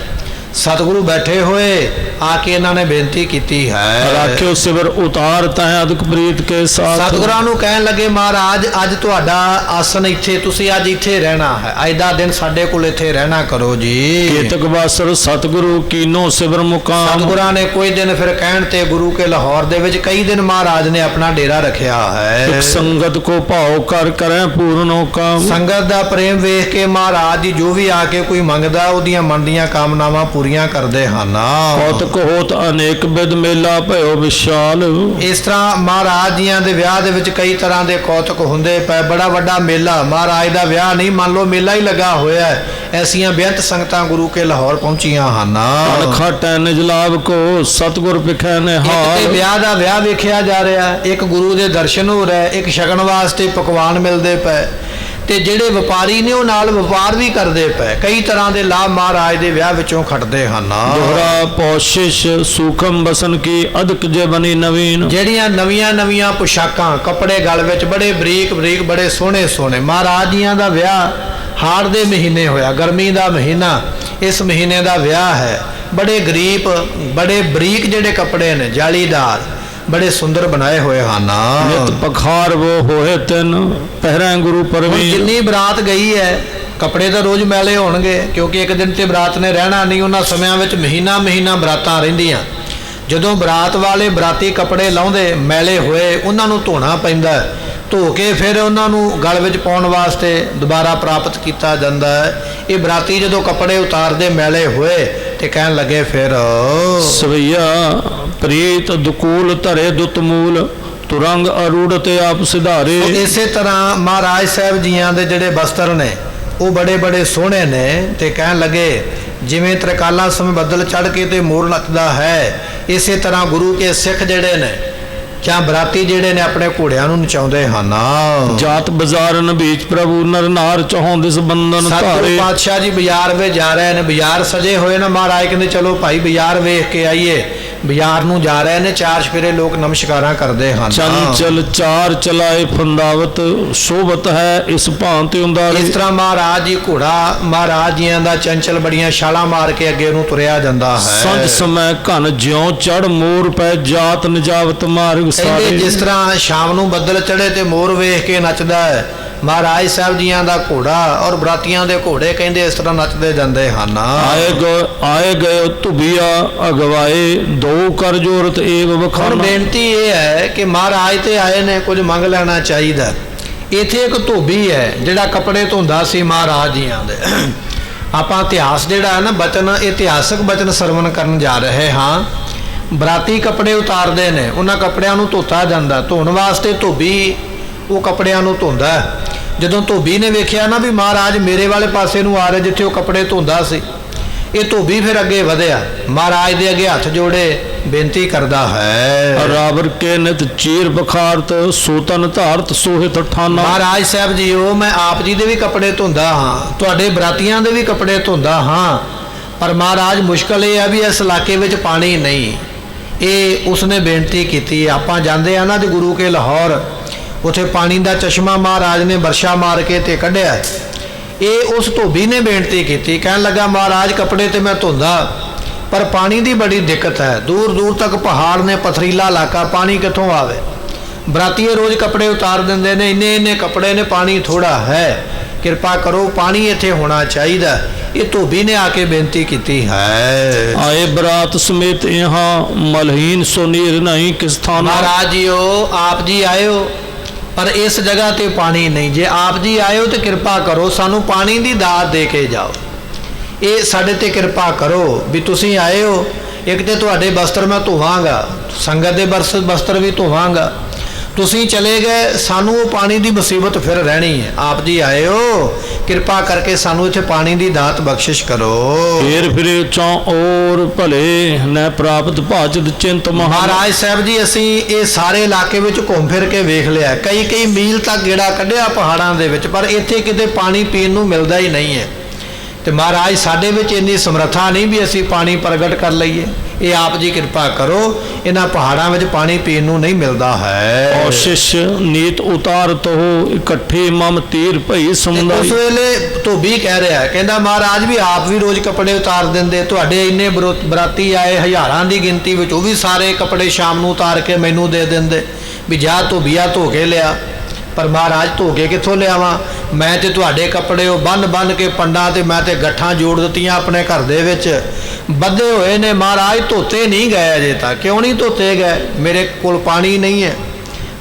Speaker 1: ਸਤਿਗੁਰੂ ਬੈਠੇ ਹੋਏ ਆ ਕੇ ਇਹਨਾਂ ਨੇ ਬੇਨਤੀ ਕੀਤੀ ਹੈ।
Speaker 2: ਰਾਖਿਓ ਸਿਵਰ ਉਤਾਰ ਤੈ ਅਦਕ ਪ੍ਰੀਤ ਕੇ ਸਾਥ।
Speaker 1: ਸਤਿਗੁਰਾਂ ਨੂੰ ਕਹਿਣ ਲੱਗੇ ਮਹਾਰਾਜ ਅੱਜ ਤੁਹਾਡਾ ਆਸਨ ਇੱਥੇ, ਤੁਸੀਂ ਅੱਜ ਇੱਥੇ ਰਹਿਣਾ ਹੈ, ਅੱਜ ਦਾ ਦਿਨ ਸਾਡੇ ਕੋਲ ਇੱਥੇ ਰਹਿਣਾ ਕਰੋ ਜੀ।
Speaker 2: ਕੇਤਕ ਵਾਸਰ ਸਤਿਗੁਰੂ ਕੀਨੋ ਸਿਵਰ ਮੁਕਾਮ।
Speaker 1: ਸਤਿਗੁਰਾਂ ਨੇ ਕੋਈ ਦਿਨ ਫਿਰ ਕਹਿਣ ਤੇ ਗੁਰੂ ਕੇ ਲਾਹੌਰ ਦੇ ਵਿੱਚ ਕਈ ਦਿਨ ਮਹਾਰਾਜ ਨੇ ਆਪਣਾ ਡੇਰਾ ਰੱਖਿਆ ਹੈ।
Speaker 2: ਸੰਗਤ ਕੋ ਭਾਉ ਕਰ ਕਰੈ ਪੂਰਨੋ ਕਾਮ।
Speaker 1: ਸੰਗਤ ਦਾ ਪ੍ਰੇਮ ਵੇਖ ਕੇ ਮਹਾਰਾਜ ਜੀ ਜੋ ਵੀ ਆ ਕੇ ਕੋਈ ਮੰਗਦਾ ਉਹਦੀਆਂ ਮਨ ਦੀਆਂ ਕਾਮਨਾਵਾਂ ਪੂਰੀਆਂ ਕਰਦੇ ਹਨ।
Speaker 2: ਕੌਤਕ ਹੋਤ ਅਨੇਕ ਬਿਦ ਮੇਲਾ ਭਇਓ ਵਿਸ਼ਾਲ।
Speaker 1: ਇਸ ਤਰ੍ਹਾਂ ਮਹਾਰਾਜ ਜੀਆਂ ਦੇ ਵਿਆਹ ਦੇ ਵਿੱਚ ਕਈ ਤਰ੍ਹਾਂ ਦੇ ਕੌਤਕ ਹੁੰਦੇ ਪਏ। ਬੜਾ ਵੱਡਾ ਮੇਲਾ, ਮਹਾਰਾਜ ਦਾ ਵਿਆਹ ਨਹੀਂ ਮੰਨ ਲਓ ਮੇਲਾ ਹੀ ਲੱਗਾ ਹੋਇਆ ਹੈ। ਐਸੀਆਂ ਬੇਅੰਤ ਸੰਗਤਾਂ ਗੁਰੂ ਕੇ ਲਾਹੌਰ ਪਹੁੰਚੀਆਂ ਹਨ।
Speaker 2: ਅਣਖਟੈ ਨਿਜ ਲਾਭ ਕੋ ਸਤਿਗੁਰ ਵਿਖੈ ਨਿਹਾਲ।
Speaker 1: ਇੱਕ ਵਿਆਹ ਦਾ ਵਿਆਹ ਵੇਖਿਆ ਜਾ ਰਿਹਾ, ਇੱਕ ਗੁਰੂ ਦੇ ਦਰਸ਼ਨ ਹੋ ਰਿਹਾ, ਇੱਕ ਛਕਣ ਵਾਸਤੇ ਪਕਵਾਨ ਮਿਲਦੇ ਪਏ, ਤੇ ਜਿਹੜੇ ਵਪਾਰੀ ਨੇ ਉਹ ਨਾਲ ਵਪਾਰ ਵੀ ਕਰਦੇ ਪਏ। ਕਈ ਤਰ੍ਹਾਂ ਦੇ ਲਾਭ ਮਹਾਰਾਜ ਦੇ ਵਿਆਹ ਵਿੱਚੋਂ ਖੱਟਦੇ ਹਨ।
Speaker 2: ਦੋਹਰਾ ਪੋਸ਼ਿਸ਼ ਸੂਖਮ ਬਸਨ ਕੀ ਅਦਕ ਜੇ ਬਣੀ ਨਵੀਨ।
Speaker 1: ਜਿਹੜੀਆਂ ਨਵੀਆਂ ਨਵੀਆਂ ਪੁਸ਼ਾਕਾਂ, ਕੱਪੜੇ ਗਲ ਵਿੱਚ ਬੜੇ ਬਰੀਕ ਬਰੀਕ, ਬੜੇ ਸੋਹਣੇ ਸੋਹਣੇ। ਮਹਾਰਾਜ ਜੀਆਂ ਦਾ ਵਿਆਹ ਹਾੜ ਦੇ ਮਹੀਨੇ ਹੋਇਆ, ਗਰਮੀ ਦਾ ਮਹੀਨਾ, ਇਸ ਮਹੀਨੇ ਦਾ ਵਿਆਹ ਹੈ। ਬੜੇ ਗਰੀਬ, ਬੜੇ ਬਰੀਕ ਜਿਹੜੇ ਕੱਪੜੇ ਨੇ, ਜਾਲੀਦਾਰ, ਬੜੇ ਸੁੰਦਰ ਬਣਾਏ ਹੋਏ ਹਨ।
Speaker 2: ਨਿਤ ਪਖਾਰ ਵੋ ਹੋਏ ਤਿੰਨ ਪਹਿਰਾਂ ਗੁਰੂ ਪਰਵੀਨ।
Speaker 1: ਜਿੰਨੀ ਬਰਾਤ ਗਈ ਹੈ ਕੱਪੜੇ ਤਾਂ ਰੋਜ਼ ਮੈਲੇ ਹੋਣਗੇ, ਕਿਉਂਕਿ ਇੱਕ ਦਿਨ ਤੇ ਬਰਾਤ ਨੇ ਰਹਿਣਾ ਨਹੀਂ। ਉਹਨਾਂ ਸਮਿਆਂ ਵਿੱਚ ਮਹੀਨਾ ਮਹੀਨਾ ਬਰਾਤਾਂ ਰਹਿੰਦੀਆਂ। ਜਦੋਂ ਬਰਾਤ ਵਾਲੇ ਬਰਾਤੀ ਕੱਪੜੇ ਲਾਉਂਦੇ ਮੈਲੇ ਹੋਏ, ਉਹਨਾਂ ਨੂੰ ਧੋਣਾ ਪੈਂਦਾ, ਧੋ ਕੇ ਫਿਰ ਉਹਨਾਂ ਨੂੰ ਗਲ ਵਿੱਚ ਪਾਉਣ ਵਾਸਤੇ ਦੁਬਾਰਾ ਪ੍ਰਾਪਤ ਕੀਤਾ ਜਾਂਦਾ ਹੈ। ਇਹ ਬਰਾਤੀ ਜਦੋਂ ਕੱਪੜੇ ਉਤਾਰਦੇ ਮੈਲੇ ਹੋਏ ਤੇ ਕਹਿਣ ਲੱਗੇ ਫਿਰ
Speaker 2: ਸਵਈਆ ਪ੍ਰੀਤ ਦੁਕੂਲ ਧਰੇ ਦੁੱਤ ਮੂਲ ਤੁਰੰਗ ਅਰੂੜ ਤੇ ਆਪ ਸਿਧਾਰੇ।
Speaker 1: ਇਸੇ ਤਰ੍ਹਾਂ ਮਹਾਰਾਜ ਸਾਹਿਬ ਜੀਆਂ ਦੇ ਜਿਹੜੇ ਬਸਤਰ ਨੇ ਉਹ ਬੜੇ ਬੜੇ ਸੋਹਣੇ ਨੇ, ਤੇ ਕਹਿਣ ਲੱਗੇ ਜਿਵੇਂ ਤ੍ਰਿਕਾਲਾ ਸਮੇਂ ਬੱਦਲ ਚੜ੍ਹ ਕੇ ਤੇ ਮੋਰ ਨੱਚਦਾ ਹੈ, ਇਸੇ ਤਰ੍ਹਾਂ ਗੁਰੂ ਕੇ ਸਿੱਖ ਜਿਹੜੇ ਨੇ ਜਾਂ ਬਰਾਤੀ ਜਿਹੜੇ ਨੇ ਆਪਣੇ ਘੋੜਿਆਂ ਨੂੰ ਨਚਾਉਂਦੇ ਹਨ।
Speaker 2: ਜਾਤ ਬਾਜ਼ਾਰਨ ਵਿੱਚ ਪ੍ਰਭੂ ਨਰ ਨਾਰ ਚਾਹੁੰਦੇ ਸੰਬੰਧਨ ਧਾਰੇ।
Speaker 1: ਸਤਿਗੁਰੂ ਪਾਤਸ਼ਾਹ ਜੀ ਬਾਜ਼ਾਰ ਵਿੱਚ ਜਾ ਰਹੇ ਨੇ, ਬਾਜ਼ਾਰ ਸਜੇ ਹੋਏ ਨੇ। ਮਹਾਰਾਜ ਕਹਿੰਦੇ ਚਲੋ ਭਾਈ ਬਾਜ਼ਾਰ ਵੇਖ ਕੇ ਆਈਏ। ਬਾਜ਼ਾਰ ਨੂੰ ਜਾ ਰਹੇ ਨੇ, ਚਾਰ ਚਫੇਰੇ ਲੋਕ ਨਮਸਕਾਰਾਂ ਕਰਦੇ ਹਨ।
Speaker 2: ਚਲ ਚਾਰ ਚਲਾਏ ਫੰਦਾਵਤ ਸ਼ੋਭਤ ਹੈ ਇਸ ਭਾਂਤ ਉਦਾਰੇ।
Speaker 1: ਇਸ ਤਰ੍ਹਾਂ ਮਹਾਰਾਜ ਜੀ ਘੋੜਾ ਮਹਾਰਾਜ ਜੀਆਂ ਦਾ ਚੰਚਲ ਬੜੀਆਂ ਛਾਲਾਂ ਮਾਰ ਕੇ ਅੱਗੇ ਨੂੰ ਤੁਰਿਆ ਜਾਂਦਾ ਹੈ।
Speaker 2: ਸੰਜ ਸਮੈ ਘਨ ਜਿਉ ਚੜ ਮੋਰ ਪੈ ਜਾਤ ਨਜਾਵਤ ਮਾਰਗ ਸਾਰੇ।
Speaker 1: ਜਿਸ ਤਰ੍ਹਾਂ ਸ਼ਾਮ ਨੂੰ ਬੱਦਲ ਚੜੇ ਤੇ ਮੋਰ ਵੇਖ ਕੇ ਨੱਚਦਾ ਹੈ, ਮਹਾਰਾਜ ਸਾਹਿਬ ਜੀਆਂ ਦਾ ਘੋੜਾ ਔਰ ਬਰਾਤੀਆਂ ਦੇ ਘੋੜੇ ਕਹਿੰਦੇ ਇਸ ਤਰ੍ਹਾਂ ਨੱਚਦੇ ਜਾਂਦੇ ਹਨ।
Speaker 2: ਆਏ ਗਏ ਧੁਬੀਆ ਅਗਵਾਏ ਦੋ ਕਰ ਜੋਰਤ ਏਵ ਵਖਾਨਾ।
Speaker 1: ਬੇਨਤੀ ਇਹ ਹੈ ਕਿ ਮਹਾਰਾਜ ਤੇ ਆਏ ਨੇ, ਕੁਝ ਮੰਗ ਲੈਣਾ ਚਾਹੀਦਾ। ਇੱਥੇ ਇੱਕ ਧੋਬੀ ਹੈ ਜਿਹੜਾ ਕੱਪੜੇ ਧੋਂਦਾ ਸੀ ਮਹਾਰਾਜ ਜੀਆਂ ਦੇ। ਆਪਾਂ ਇਤਿਹਾਸ ਜਿਹੜਾ ਹੈ ਨਾ ਬਚਨ, ਇਤਿਹਾਸਕ ਬਚਨ ਸਰਵਣ ਕਰਨ ਜਾ ਰਹੇ ਹਾਂ। ਬਰਾਤੀ ਕੱਪੜੇ ਉਤਾਰਦੇ ਨੇ, ਉਹਨਾਂ ਕੱਪੜਿਆਂ ਨੂੰ ਧੋਤਾ ਜਾਂਦਾ। ਧੋਣ ਵਾਸਤੇ ਧੋਬੀ ਉਹ ਕੱਪੜਿਆਂ ਨੂੰ ਧੋਂਦਾ। ਜਦੋਂ ਧੋਬੀ ਨੇ ਵੇਖਿਆ ਨਾ ਵੀ ਮਹਾਰਾਜ ਮੇਰੇ ਵਾਲੇ ਪਾਸੇ ਨੂੰ ਆ ਰਿਹਾ ਜਿੱਥੇ ਉਹ ਕੱਪੜੇ ਧੋਂਦਾ ਸੀ, ਇਹ ਧੋਬੀ ਫਿਰ ਅੱਗੇ ਵਧਿਆ, ਮਹਾਰਾਜ ਦੇ ਅੱਗੇ ਹੱਥ ਜੋੜੇ ਬੇਨਤੀ ਕਰਦਾ ਹੈ।
Speaker 2: ਰਾਵਰ ਕੇ ਨਿਤ ਚੀਰ ਬਖਾਰਤ ਸੋਤਨ ਧਾਰਤ ਸੋਹਿਤ ਠਾਨਾ।
Speaker 1: ਮਹਾਰਾਜ ਸਾਹਿਬ ਜੀਓ, ਮੈਂ ਆਪ ਜੀ ਦੇ ਵੀ ਕੱਪੜੇ ਧੋਂਦਾ ਹਾਂ, ਤੁਹਾਡੇ ਬਰਾਤੀਆਂ ਦੇ ਵੀ ਕੱਪੜੇ ਧੋਂਦਾ ਹਾਂ, ਪਰ ਮਹਾਰਾਜ ਮੁਸ਼ਕਲ ਇਹ ਹੈ ਵੀ ਇਸ ਇਲਾਕੇ ਵਿੱਚ ਪਾਣੀ ਨਹੀਂ। ਇਹ ਉਸਨੇ ਬੇਨਤੀ ਕੀਤੀ। ਆਪਾਂ ਜਾਂਦੇ ਆ ਨਾ ਤੇ ਗੁਰੂ ਕੇ ਲਾਹੌਰ, ਉੱਥੇ ਪਾਣੀ ਦਾ ਚਸ਼ਮਾ ਮਹਾਰਾਜ ਨੇ ਵਰਸ਼ਾ ਮਾਰ ਕੇ ਤੇ ਕੱਢਿਆ। ਇਹ ਉਸ ਧੋਬੀ ਨੇ ਬੇਨਤੀ ਕੀਤੀ, ਕਹਿਣ ਲੱਗਾ ਮਹਾਰਾਜ ਕੱਪੜੇ ਤੇ ਮੈਂ ਧੋਂਦਾ, ਪਰ ਪਾਣੀ ਦੀ ਬੜੀ ਦਿੱਕਤ ਹੈ, ਦੂਰ ਦੂਰ ਤੱਕ ਪਹਾੜ ਨੇ, ਪਥਰੀਲਾ ਇਲਾਕਾ, ਪਾਣੀ ਕਿੱਥੋਂ ਆਵੇ। ਬਰਾਤੀਏ ਰੋਜ਼ ਕੱਪੜੇ ਉਤਾਰ ਦਿੰਦੇ ਨੇ, ਇੰਨੇ ਇੰਨੇ ਕੱਪੜੇ ਨੇ, ਪਾਣੀ ਥੋੜਾ ਹੈ, ਕਿਰਪਾ ਕਰੋ ਪਾਣੀ ਇੱਥੇ ਹੋਣਾ ਚਾਹੀਦਾ। ਇਹ ਧੋਬੀ ਨੇ ਆ ਕੇ ਬੇਨਤੀ ਕੀਤੀ ਹੈ।
Speaker 2: ਆਏ ਬਰਾਤ ਸਮੇਤ यहाँ ਮਲਹੀਨ ਸੁਨੀਰ ਨਹੀਂ ਕਿਸ ਥਾਨ।
Speaker 1: ਮਹਾਰਾਜ ਜੀਓ, ਆਪ ਜੀ ਆਇਓ, ਪਰ ਇਸ ਜਗ੍ਹਾ ਤੇ ਪਾਣੀ ਨਹੀਂ। ਜੇ ਆਪ ਜੀ ਆਇਓ ਤੇ ਕਿਰਪਾ ਕਰੋ ਸਾਨੂੰ ਪਾਣੀ ਦੀ ਦਾਤ ਦੇ ਕੇ ਜਾਓ। ਇਹ ਸਾਡੇ ਤੇ ਕਿਰਪਾ ਕਰੋ ਵੀ ਤੁਸੀਂ ਆਏ ਹੋ। ਇੱਕ ਤੇ ਤੁਹਾਡੇ ਬਸਤਰ ਮੈਂ ਧੋਵਾਂਗਾ, ਸੰਗਤ ਦੇ ਬਸਤਰ ਵੀ ਧੋਵਾਂਗਾ, ਤੁਸੀਂ ਚਲੇ ਗਏ, ਸਾਨੂੰ ਉਹ ਪਾਣੀ ਦੀ ਮੁਸੀਬਤ ਫਿਰ ਰਹਿਣੀ ਹੈ। ਆਪ ਜੀ ਆਏ ਹੋ, ਕਿਰਪਾ ਕਰਕੇ ਸਾਨੂੰ ਇੱਥੇ ਪਾਣੀ ਦੀ ਦਾਤ ਬਖਸ਼ਿਸ਼ ਕਰੋ।
Speaker 2: ਫੇਰ ਫਿਰੇ ਚੌਂ ਔਰ ਭਲੇ ਨ ਪ੍ਰਾਪਤ ਭਾਜਤ ਚਿੰਤ ਮਹਾ।
Speaker 1: ਮਹਾਰਾਜ ਸਾਹਿਬ ਜੀ, ਅਸੀਂ ਇਹ ਸਾਰੇ ਇਲਾਕੇ ਵਿੱਚ ਘੁੰਮ ਫਿਰ ਕੇ ਵੇਖ ਲਿਆ, ਕਈ ਮੀਲ ਤੱਕ ਗੇੜਾ ਕੱਢਿਆ ਪਹਾੜਾਂ ਦੇ ਵਿੱਚ, ਪਰ ਇੱਥੇ ਕਿਤੇ ਪਾਣੀ ਪੀਣ ਨੂੰ ਮਿਲਦਾ ਹੀ ਨਹੀਂ ਹੈ। ਤੇ ਮਹਾਰਾਜ ਸਾਡੇ ਵਿੱਚ ਇੰਨੀ ਸਮਰੱਥਾ ਨਹੀਂ ਵੀ ਅਸੀਂ ਪਾਣੀ ਪ੍ਰਗਟ ਕਰ ਲਈਏ। ਇਹ ਆਪ ਜੀ ਕਿਰਪਾ ਕਰੋ, ਇਹਨਾਂ ਪਹਾੜਾਂ ਵਿੱਚ ਪਾਣੀ ਪੀਣ ਨੂੰ ਨਹੀਂ ਮਿਲਦਾ ਹੈ।
Speaker 2: ਔਸ਼ਿਸ਼ ਨੀਤ ਉਤਾਰਤ ਹੋ ਇਕੱਠੇ ਮਮ ਤੀਰ ਭਈ ਸਮੁੰਦਰ।
Speaker 1: ਉਸ ਵੇਲੇ ਧੋਬੀ ਕਹਿ ਰਿਹਾ, ਕਹਿੰਦਾ ਮਹਾਰਾਜ ਵੀ ਆਪ ਵੀ ਰੋਜ਼ ਕੱਪੜੇ ਉਤਾਰ ਦਿੰਦੇ, ਤੁਹਾਡੇ ਇੰਨੇ ਬਰਾਤੀ ਆਏ ਹਜ਼ਾਰਾਂ ਦੀ ਗਿਣਤੀ ਵਿੱਚ, ਉਹ ਵੀ ਸਾਰੇ ਕੱਪੜੇ ਸ਼ਾਮ ਨੂੰ ਉਤਾਰ ਕੇ ਮੈਨੂੰ ਦੇ ਦਿੰਦੇ ਵੀ ਜਾ ਧੋਬੀਆ ਧੋ ਕੇ ਲਿਆ। ਪਰ ਮਹਾਰਾਜ ਧੋ ਕੇ ਕਿੱਥੋਂ ਲਿਆਵਾਂ, ਮੈਂ ਤੇ ਤੁਹਾਡੇ ਕੱਪੜੇ ਉਹ ਬੰਨ ਕੇ ਪੰਡਾਂ ਤੇ ਮੈਂ ਤੇ ਗੱਠਾਂ ਜੋੜ ਦਿੱਤੀਆਂ ਆਪਣੇ ਘਰ ਦੇ ਵਿੱਚ, ਬੱਧੇ ਹੋਏ ਨੇ ਮਹਾਰਾਜ, ਧੋਤੇ ਨਹੀਂ ਗਏ ਅਜੇ ਤੱਕ। ਕਿਉਂ ਨਹੀਂ ਧੋਤੇ ਗਏ? ਮੇਰੇ ਕੋਲ ਪਾਣੀ ਨਹੀਂ ਹੈ।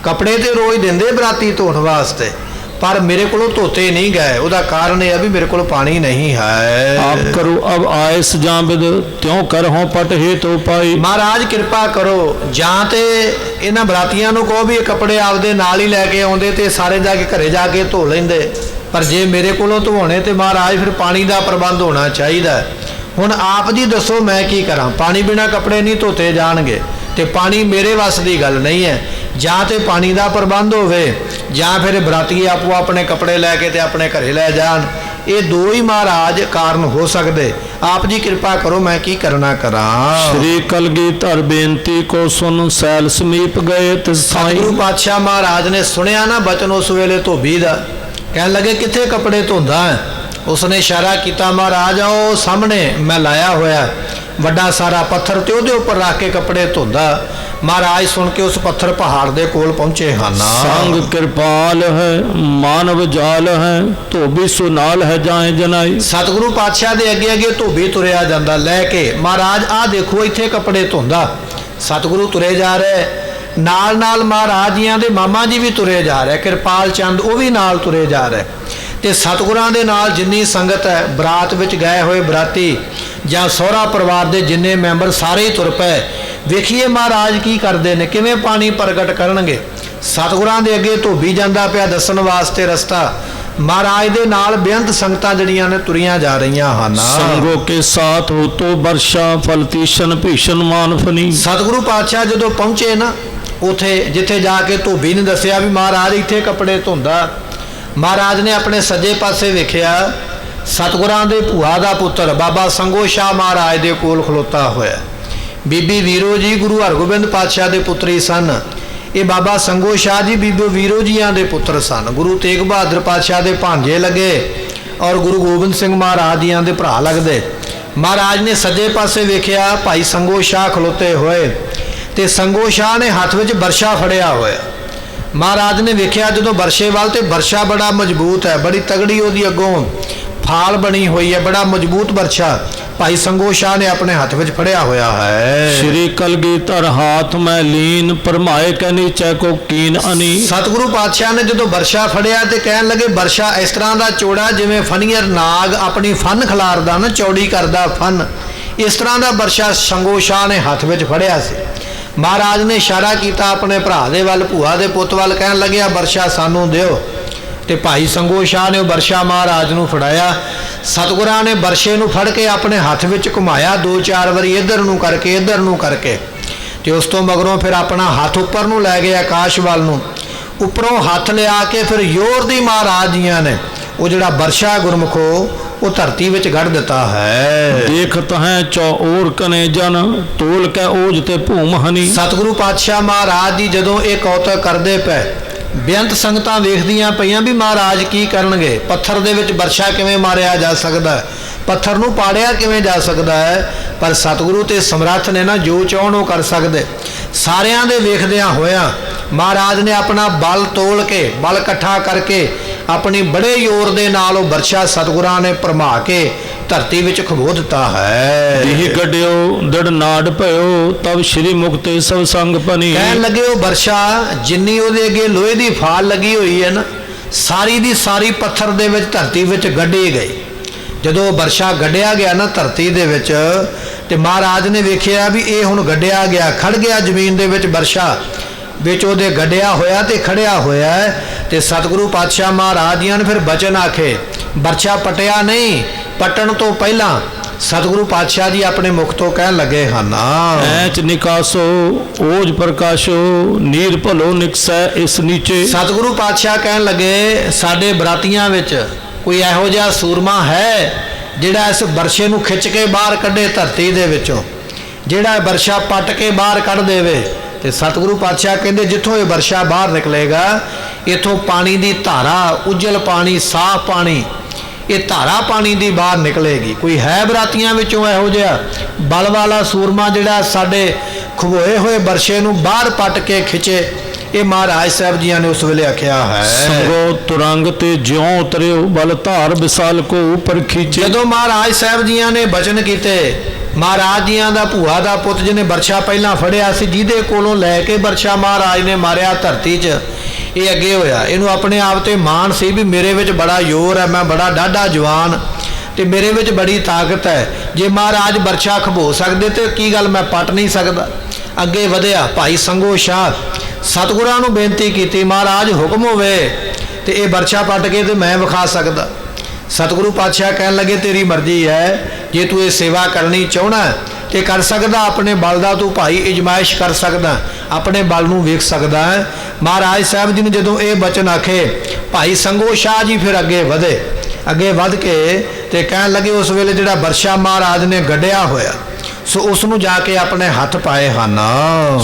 Speaker 1: ਕੱਪੜੇ ਤੇ ਰੋਜ਼ ਦਿੰਦੇ ਬਰਾਤੀ ਧੋਣ ਵਾਸਤੇ, पर मेरे को धोते नहीं गए। उदा कारण यह भी मेरे को पानी नहीं है।
Speaker 2: आप करो अब आयस जाबिद त्यों कर हो पट हे तो पाई।
Speaker 1: महाराज कृपा करो, जां ते इन्हां बरातियां नूं कहो भी कपड़े आपदे नाल ही लैके आउंदे ते सारे जाके घरे जाके धो लैंदे, पर जे मेरे कोलों धोने ते महाराज फिर पानी का प्रबंध होना चाहिए। हुण आप जी दसो मैं की करां, पानी बिना कपड़े नहीं धोते जाणगे ते पानी मेरे वस की गल नहीं है। जां ते पानी का प्रबंध होवे जां फिर बराती आपो अपने कपड़े लैके ते अपने घरे लै जान। ये दो ही महाराज कारण हो सकते। आप जी कृपा करो मैं की करना करा।
Speaker 2: श्री कलगीधर बेनती को सुन सैल समीप गए।
Speaker 1: सतगुरु पातशाह महाराज ने सुनिया ना बचन उस वेले धोबी दा, कहन लगे किथे कपड़े धोंदा है। उसने इशारा किया महाराज आओ सामने मैं लाया होया वड्डा सारा पत्थर ते उहदे उपर रख के कपड़े धोंदा। महाराज सुन के उस पत्थर पहाड़ दे कोल पहुंचे ਹਨ।
Speaker 2: संग कृपाल है मानव जाल है धोबी सुनाल है जाए जनाई।
Speaker 1: सतगुरु पातशाह दे अगे अगे धोबी तुरिया जांदा लैके। महाराज आ देखो इत्थे कपड़े धोंदा। सतगुरु तुरे जा रहे, नाल नाल महाराज जियां दे मामा जी भी तुरे जा रहे, कृपाल चंद वो भी नाल तुरे जा रहे। ते सतगुरां दे नाल जिन्नी संगत है, बरात विच गए हुए बराती जां सोहरा परिवार दे जिन्ने मैंबर सारे ही तुर पे। वेखिए महाराज की करते हैं, किवें पानी प्रगट करनगे। सतगुरां दे अगे धोबी जांदा पिया दसन वास्ते रस्ता। महाराज दे नाल बेअंत संगतां जड़ियां ने तुरियां जा रहीआं हन।
Speaker 2: संगों के साथ हो तो वर्षा फलतीशन भीषण मानफनी।
Speaker 1: सतगुरु पातशाह जदों पहुंचे ना उथे जिथे जाके धोबी ने दसिया भी महाराज इत्थे कपड़े धोंदा। महाराज ने अपने सज्जे पासे वेखिया, सतगुरां दे भूआ दा पुत्र बाबा संगो शाह महाराज दे कोल खलोता होया। बीबी वीरो जी गुरु हरगोबिंद पातशाह दे पुत्री सन। ये बाबा संगो शाह जी बीबी वीरो जियां दे पुत्र सन। गुरु तेग बहादुर पातशाह दे भांजे लगे और गुरु गोबिंद सिंह महाराज जियां दे भरा लगदे। महाराज ने सज्जे पासे वेखिया भाई संगो शाह खलोते होए ते संगो शाह ने हाथ विच बरछा फड़िया होया। महाराज ने वेख्या जो बरछे वाल ते बरछा बड़ा मजबूत है, बड़ी तगड़ी उहदी अगों फाल बनी हुई है, बड़ा मजबूत बरछा भाई संगो शाह ने अपने हाथ में फड़िया होया है।
Speaker 2: श्री कलगीधर हाथ में लीन परमाए के नीचे को कीन अनी।
Speaker 1: सतगुरु पातशाह ने जो बरछा फड़िया तो कहन लगे बरछा इस तरह का चौड़ा जिवें फनीअर नाग अपनी फन खिलारदा ना चौड़ी करदा फन, इस तरह का बरछा संगो शाह ने हाथ में फड़िया सी। महाराज ने इशारा किया अपने भरा दे वल भूआ दे पुत वल, कहन लगे बरछा सानू दिओ। ਤੇ ਭਾਈ ਸੰਗੋ ਸ਼ਾਹ ਨੇ ਉਹ ਬਰਛਾ ਮਹਾਰਾਜ ਨੂੰ ਫੜਾਇਆ। ਸਤਿਗੁਰਾਂ ਨੇ ਬਰਛੇ ਨੂੰ ਫੜ ਕੇ ਆਪਣੇ ਹੱਥ ਵਿੱਚ ਘੁਮਾਇਆ 2-4 ਵਾਰੀ, ਇੱਧਰ ਨੂੰ ਕਰਕੇ ਤੇ ਉਸ ਤੋਂ ਮਗਰੋਂ ਫਿਰ ਆਪਣਾ ਹੱਥ ਉੱਪਰ ਨੂੰ ਲੈ ਗਏ ਆਕਾਸ਼ ਵੱਲ ਨੂੰ। ਉੱਪਰੋਂ ਹੱਥ ਲਿਆ ਕੇ ਫਿਰ ਜ਼ੋਰ ਦੀ ਮਹਾਰਾਜ ਜੀਆਂ ਨੇ ਉਹ ਜਿਹੜਾ ਬਰਛਾ ਗੁਰਮੁਖੋ ਉਹ ਧਰਤੀ ਵਿੱਚ ਗੱਡ ਦਿੱਤਾ ਹੈ।
Speaker 2: ਦੇਖਤ ਹੈ ਚੌਰ ਕਨੇ ਜਨ ਤੋਲ ਕੈ ਓਜ ਤੇ ਭੂਮ ਹਨੀ।
Speaker 1: ਸਤਿਗੁਰੂ ਪਾਤਸ਼ਾਹ ਮਹਾਰਾਜ ਜੀ ਜਦੋਂ ਇਹ ਕੌਤਕ ਕਰਦੇ ਪਏ, ਬੇਅੰਤ ਸੰਗਤਾਂ ਵੇਖਦੀਆਂ ਪਈਆਂ ਵੀ ਮਹਾਰਾਜ ਕੀ ਕਰਨਗੇ। ਪੱਥਰ ਦੇ ਵਿੱਚ ਬਰਛਾ ਕਿਵੇਂ ਮਾਰਿਆ ਜਾ ਸਕਦਾ, ਪੱਥਰ ਨੂੰ ਪਾੜਿਆ ਕਿਵੇਂ ਜਾ ਸਕਦਾ ਹੈ। ਪਰ ਸਤਿਗੁਰੂ ਤੇ ਸਮਰੱਥ ਨੇ ਨਾ, ਜੋ ਚਾਹਣ ਉਹ ਕਰ ਸਕਦੇ। ਸਾਰਿਆਂ ਦੇ ਵੇਖਦਿਆਂ ਹੋਇਆਂ ਮਹਾਰਾਜ ਨੇ ਆਪਣਾ ਬਲ ਤੋਲ ਕੇ, ਬਲ ਇਕੱਠਾ ਕਰਕੇ ਆਪਣੀ ਬੜੇ ਜ਼ੋਰ ਦੇ ਨਾਲ ਉਹ ਬਰਛਾ ਸਤਿਗੁਰਾਂ ਨੇ ਭਰਮਾ ਕੇ ਧਰਤੀ ਵਿੱਚ ਖਬੋ ਦਿੱਤਾ ਹੈ।
Speaker 2: ਇਹ ਗੱਡਿਓ ਦੜ ਨਾੜ ਭਇਓ ਤਬ ਸ਼੍ਰੀ ਮੁਕਤੇ ਸਭ ਸੰਗ ਭਨੀ।
Speaker 1: ਕਹਿਣ ਲੱਗੇ ਉਹ ਬਰਛਾ ਜਿੰਨੀ ਉਹਦੇ ਅੱਗੇ ਲੋਹੇ ਦੀ ਫਾਲ ਲੱਗੀ ਹੋਈ ਹੈ ਨਾ, ਸਾਰੀ ਦੀ ਸਾਰੀ ਪੱਥਰ ਦੇ ਵਿੱਚ ਧਰਤੀ ਵਿੱਚ ਗੱਡੀ ਗਈ। ਜਦੋਂ ਬਰਛਾ ਗੱਡਿਆ ਗਿਆ ਨਾ ਧਰਤੀ ਦੇ ਵਿੱਚ, ਤੇ ਮਹਾਰਾਜ ਨੇ ਵੇਖਿਆ ਵੀ ਇਹ ਹੁਣ ਗੱਡਿਆ ਗਿਆ, ਖੜ ਗਿਆ ਜ਼ਮੀਨ ਦੇ ਵਿੱਚ ਬਰਛਾ ਵਿੱਚ ਉਹਦੇ ਗੱਡਿਆ ਹੋਇਆ ਤੇ ਖੜਿਆ ਹੋਇਆ ਹੈ। ਤੇ ਸਤਿਗੁਰੂ ਪਾਤਸ਼ਾਹ ਮਹਾਰਾਜ ਜੀ ਨੇ ਫਿਰ ਬਚਨ ਆਖੇ, ਬਰਛਾ ਪਟਿਆ ਨਹੀਂ, ਪਟਣ ਤੋਂ ਪਹਿਲਾਂ ਸਤਿਗੁਰੂ ਪਾਤਸ਼ਾਹ ਜੀ ਆਪਣੇ ਮੁਖ ਤੋਂ ਕਹਿਣ ਲੱਗੇ ਹਨ,
Speaker 2: ਐਚ ਨਿਕਾਸੋ ਓਜ ਪ੍ਰਕਾਸ਼ੋ ਨੀਰ ਭਲੋ ਨਿਕਸੈ ਇਸ ਨੀਚੇ।
Speaker 1: ਸਤਿਗੁਰੂ ਪਾਤਸ਼ਾਹ ਕਹਿਣ ਲੱਗੇ ਸਾਡੇ ਬਰਾਤੀਆਂ ਵਿੱਚ ਕੋਈ ਇਹੋ ਜਿਹਾ ਸੂਰਮਾ ਹੈ ਜਿਹੜਾ ਇਸ ਬਰਛੇ ਨੂੰ ਖਿੱਚ ਕੇ ਬਾਹਰ ਕੱਢੇ ਧਰਤੀ ਦੇ ਵਿੱਚੋਂ, ਜਿਹੜਾ ਬਰਛਾ ਪੱਟ ਕੇ ਬਾਹਰ ਕੱਢ ਦੇਵੇ। ਤੇ ਸਤਿਗੁਰੂ ਪਾਤਸ਼ਾਹ ਕਹਿੰਦੇ ਜਿੱਥੋਂ ਇਹ ਬਰਛਾ ਬਾਹਰ ਨਿਕਲੇਗਾ, ਇੱਥੋਂ ਪਾਣੀ ਦੀ ਧਾਰਾ, ਉਜਲ ਪਾਣੀ, ਸਾਫ਼ ਪਾਣੀ, ਇਹ ਧਾਰਾ ਪਾਣੀ ਦੀ ਬਾਹਰ ਨਿਕਲੇਗੀ। ਕੋਈ ਹੈ ਬਰਾਤੀਆਂ ਵਿੱਚੋਂ ਇਹੋ ਜਿਹਾ ਬਲ ਵਾਲਾ ਸੂਰਮਾ ਜਿਹੜਾ ਸਾਡੇ ਖਵੋਏ ਹੋਏ ਬਰਛੇ ਨੂੰ ਬਾਹਰ ਪੱਟ ਕੇ ਖਿੱਚੇ। ਇਹ ਮਹਾਰਾਜ ਸਾਹਿਬ ਜੀਆਂ ਨੇ ਉਸ ਵੇਲੇ ਆਖਿਆ ਹੈ,
Speaker 2: ਸੰਗੋ ਤੁਰੰਗ ਤੇ ਜਿਉਂ ਉਤਰਿਓ ਬਲ ਧਾਰ ਵਿਸਾਲ ਕੋ ਉੱਪਰ ਖਿੱਚੇ।
Speaker 1: ਜਦੋਂ ਮਹਾਰਾਜ ਸਾਹਿਬ ਜੀਆਂ ਨੇ ਬਚਨ ਕੀਤੇ, ਮਹਾਰਾਜ ਜੀਆਂ ਦਾ ਭੂਆ ਦਾ ਪੁੱਤ ਜਿਹਨੇ ਬਰਛਾ ਪਹਿਲਾਂ ਫੜਿਆ ਸੀ, ਜਿਹਦੇ ਕੋਲੋਂ ਲੈ ਕੇ ਬਰਛਾ ਮਹਾਰਾਜ ਨੇ ਮਾਰਿਆ ਧਰਤੀ 'ਚ, ਇਹ ਅੱਗੇ ਹੋਇਆ। ਇਹਨੂੰ ਆਪਣੇ ਆਪ ਤੇ ਮਾਣ ਸੀ ਵੀ ਮੇਰੇ ਵਿੱਚ ਬੜਾ ਜ਼ੋਰ ਹੈ, ਮੈਂ ਬੜਾ ਡਾਢਾ ਜਵਾਨ ਤੇ ਮੇਰੇ ਵਿੱਚ ਬੜੀ ਤਾਕਤ ਹੈ। ਜੇ ਮਹਾਰਾਜ ਬਰਛਾ ਖਬੋ ਸਕਦੇ ਤੇ ਕੀ ਗੱਲ ਮੈਂ ਪੱਟ ਨਹੀਂ ਸਕਦਾ। ਅੱਗੇ ਵਧਿਆ ਭਾਈ ਸੰਗੋ ਸ਼ਾਹ, ਸਤਿਗੁਰਾਂ ਨੂੰ ਬੇਨਤੀ ਕੀਤੀ, ਮਹਾਰਾਜ ਹੁਕਮ ਹੋਵੇ ਤੇ ਇਹ ਬਰਛਾ ਪੱਟ ਕੇ ਤੇ ਮੈਂ ਵਿਖਾ ਸਕਦਾ। ਸਤਿਗੁਰੂ ਪਾਤਸ਼ਾਹ ਕਹਿਣ ਲੱਗੇ ਤੇਰੀ ਮਰਜ਼ੀ ਹੈ, ਜੇ ਤੂੰ ਇਹ ਸੇਵਾ ਕਰਨੀ ਚਾਹਣਾ ਤੇ ਕਰ ਸਕਦਾ, ਆਪਣੇ ਬਲ ਦਾ ਤੂੰ ਭਾਈ ਇਜਮਾਇਸ਼ ਕਰ ਸਕਦਾ, ਆਪਣੇ ਬਲ ਨੂੰ ਵੇਖ ਸਕਦਾ ਹੈ। ਮਹਾਰਾਜ ਸਾਹਿਬ ਜੀ ਨੇ ਜਦੋਂ ਇਹ ਬਚਨ ਆਖੇ, ਭਾਈ ਸੰਗੋ ਸ਼ਾਹ ਜੀ ਫਿਰ ਅੱਗੇ ਵਧੇ। ਅੱਗੇ ਵੱਧ ਕੇ ਤੇ ਕਹਿਣ ਲੱਗੇ ਉਸ ਵੇਲੇ ਜਿਹੜਾ ਬਰਛਾ ਮਹਾਰਾਜ ਨੇ ਗੱਡਿਆ ਹੋਇਆ ਸੋ ਉਸ ਨੂੰ ਜਾ ਕੇ ਆਪਣੇ ਹੱਥ ਪਾਏ ਹਨ।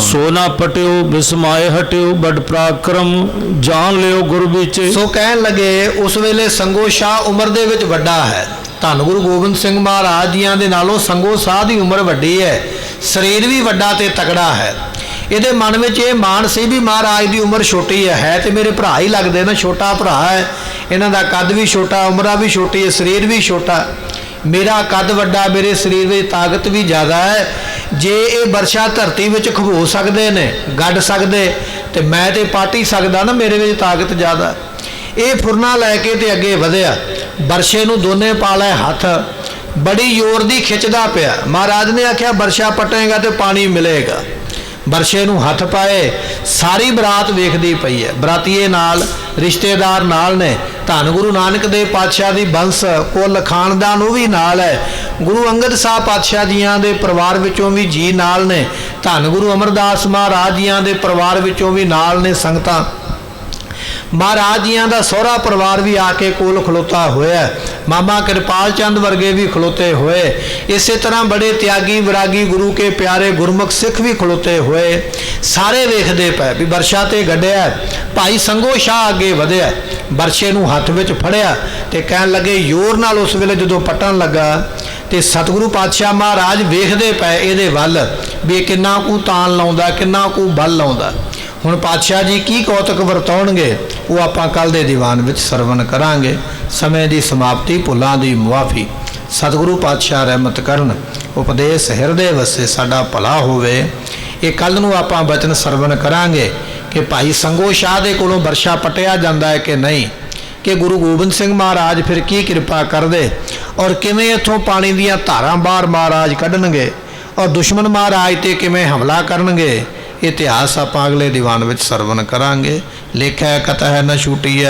Speaker 2: ਸੋਨਾ ਪਟਿਓ ਬਿਸਮਾਏ ਹਟਿਓ ਬੜ ਪਰਾਕਰਮ ਜਾਣ ਲਿਓ ਗੁਰ ਵਿੱਚ।
Speaker 1: ਸੋ ਕਹਿਣ ਲੱਗੇ ਉਸ ਵੇਲੇ ਸੰਗੋ ਸ਼ਾਹ ਉਮਰ ਦੇ ਵਿੱਚ ਵੱਡਾ ਹੈ, ਧੰਨ ਗੁਰੂ ਗੋਬਿੰਦ ਸਿੰਘ ਮਹਾਰਾਜ ਜੀਆਂ ਦੇ ਨਾਲੋਂ ਸੰਗੋ ਸ਼ਾਹ ਦੀ ਉਮਰ ਵੱਡੀ ਹੈ, ਸਰੀਰ ਵੀ ਵੱਡਾ ਤੇ ਤਕੜਾ ਹੈ। ਇਹਦੇ ਮਨ ਵਿੱਚ ਇਹ ਮਾਣ ਸੀ ਵੀ ਮਹਾਰਾਜ ਦੀ ਉਮਰ ਛੋਟੀ ਹੈ ਤੇ ਮੇਰੇ ਭਰਾ ਹੀ ਲੱਗਦੇ ਨਾ, ਛੋਟਾ ਭਰਾ ਹੈ, ਇਹਨਾਂ ਦਾ ਕੱਦ ਵੀ ਛੋਟਾ, ਉਮਰਾਂ ਵੀ ਛੋਟੀ ਹੈ, ਸਰੀਰ ਵੀ ਛੋਟਾ, ਮੇਰਾ ਕੱਦ ਵੱਡਾ, ਮੇਰੇ ਸਰੀਰ ਵਿੱਚ ਤਾਕਤ ਵੀ ਜ਼ਿਆਦਾ ਹੈ। ਜੇ ਇਹ ਬਰਛਾ ਧਰਤੀ ਵਿੱਚ ਖਬੋ ਸਕਦੇ ਨੇ, ਗੱਡ ਸਕਦੇ, ਤੇ ਮੈਂ ਤੇ ਪੱਟ ਹੀ ਸਕਦਾ ਨਾ, ਮੇਰੇ ਵਿੱਚ ਤਾਕਤ ਜ਼ਿਆਦਾ। ਇਹ ਫੁਰਨਾ ਲੈ ਕੇ ਤੇ ਅੱਗੇ ਵਧਿਆ, ਬਰਛੇ ਨੂੰ ਦੋਨੇ ਪਾ ਲਏ ਹੱਥ, ਬੜੀ ਜ਼ੋਰ ਦੀ ਖਿੱਚਦਾ ਪਿਆ। ਮਹਾਰਾਜ ਨੇ ਆਖਿਆ ਬਰਛਾ ਪਟੇਗਾ ਤੇ ਪਾਣੀ ਮਿਲੇਗਾ। ਬਰਛੇ ਨੂੰ ਹੱਥ ਪਾਏ, ਸਾਰੀ ਬਰਾਤ ਵੇਖਦੀ ਪਈ ਹੈ, ਬਰਾਤੀਏ ਨਾਲ, ਰਿਸ਼ਤੇਦਾਰ ਨਾਲ ਨੇ, ਧੰਨ ਗੁਰੂ ਨਾਨਕ ਦੇਵ ਪਾਤਸ਼ਾਹ ਦੀ ਬੰਸ ਕੁੱਲ ਖਾਨਦਾਨ ਉਹ ਵੀ ਨਾਲ ਹੈ, ਗੁਰੂ ਅੰਗਦ ਸਾਹਿਬ ਪਾਤਸ਼ਾਹ ਜੀਆਂ ਦੇ ਪਰਿਵਾਰ ਵਿੱਚੋਂ ਵੀ ਜੀ ਨਾਲ ਨੇ, ਧੰਨ ਗੁਰੂ ਅਮਰਦਾਸ ਮਹਾਰਾਜ ਜੀਆਂ ਦੇ ਪਰਿਵਾਰ ਵਿੱਚੋਂ ਵੀ ਨਾਲ ਨੇ ਸੰਗਤਾਂ। ਮਹਾਰਾਜ ਜੀਆਂ ਦਾ ਸਹੁਰਾ ਪਰਿਵਾਰ ਵੀ ਆ ਕੇ ਕੋਲ ਖਲੋਤਾ ਹੋਇਆ, ਮਾਮਾ ਕਿਰਪਾਲ ਚੰਦ ਵਰਗੇ ਵੀ ਖਲੋਤੇ ਹੋਏ, ਇਸੇ ਤਰ੍ਹਾਂ ਬੜੇ ਤਿਆਗੀ ਵਿਰਾਗੀ ਗੁਰੂ ਕੇ ਪਿਆਰੇ ਗੁਰਮੁਖ ਸਿੱਖ ਵੀ ਖਲੋਤੇ ਹੋਏ। ਸਾਰੇ ਵੇਖਦੇ ਪਏ ਵੀ ਬਰਛਾ ਤੇ ਗੱਡਿਆ। ਭਾਈ ਸੰਗੋ ਸ਼ਾਹ ਅੱਗੇ ਵਧਿਆ, ਬਰਛੇ ਨੂੰ ਹੱਥ ਵਿੱਚ ਫੜਿਆ ਤੇ ਕਹਿਣ ਲੱਗੇ ਜ਼ੋਰ ਨਾਲ ਉਸ ਵੇਲੇ ਜਦੋਂ ਪੱਟਣ ਲੱਗਾ ਤੇ ਸਤਿਗੁਰੂ ਪਾਤਸ਼ਾਹ ਮਹਾਰਾਜ ਵੇਖਦੇ ਪਏ ਇਹਦੇ ਵੱਲ ਵੀ ਇਹ ਕਿੰਨਾ ਕੁ ਤਾਣ ਲਾਉਂਦਾ, ਕਿੰਨਾ ਕੁ ਬਲ ਲਾਉਂਦਾ। ਹੁਣ ਪਾਤਸ਼ਾਹ ਜੀ ਕੀ ਕੌਤਕ ਵਰਤਾਉਣਗੇ ਉਹ ਆਪਾਂ ਕੱਲ ਦੇ ਦੀਵਾਨ ਵਿੱਚ ਸਰਵਣ ਕਰਾਂਗੇ। ਸਮੇਂ ਦੀ ਸਮਾਪਤੀ, ਭੁੱਲਾਂ ਦੀ ਮੁਆਫੀ। ਸਤਿਗੁਰੂ ਪਾਤਸ਼ਾਹ ਰਹਿਮਤ ਕਰਨ, ਉਪਦੇਸ਼ ਹਿਰਦੇ ਵਸੇ ਸਾਡਾ ਭਲਾ ਹੋਵੇ। ਇਹ ਕੱਲ ਨੂੰ ਆਪਾਂ ਬਚਨ ਸਰਵਣ ਕਰਾਂਗੇ ਕਿ ਭਾਈ ਸੰਗੋ ਸ਼ਾਹ ਦੇ ਕੋਲੋਂ ਬਰਛਾ ਪਟਿਆ ਜਾਂਦਾ ਹੈ ਕਿ ਨਹੀਂ, ਕਿ ਗੁਰੂ ਗੋਬਿੰਦ ਸਿੰਘ ਮਹਾਰਾਜ ਫਿਰ ਕੀ ਕਿਰਪਾ ਕਰਦੇ ਔਰ ਕਿਵੇਂ ਇੱਥੋਂ ਪਾਣੀ ਦੀਆਂ ਧਾਰਾਂ ਬਾਹਰ ਮਹਾਰਾਜ ਕੱਢਣਗੇ ਔਰ ਦੁਸ਼ਮਣ ਮਹਾਰਾਜ ਤੇ ਕਿਵੇਂ ਹਮਲਾ ਕਰਨਗੇ। ਇਤਿਹਾਸ ਆਪਾਂ ਅਗਲੇ ਦੀਵਾਨ ਵਿੱਚ ਸਰਵਣ ਕਰਾਂਗੇ। ਲੇਖਿਆ ਕਥਾ ਹੈ ਨ ਛੁਟੀਐ।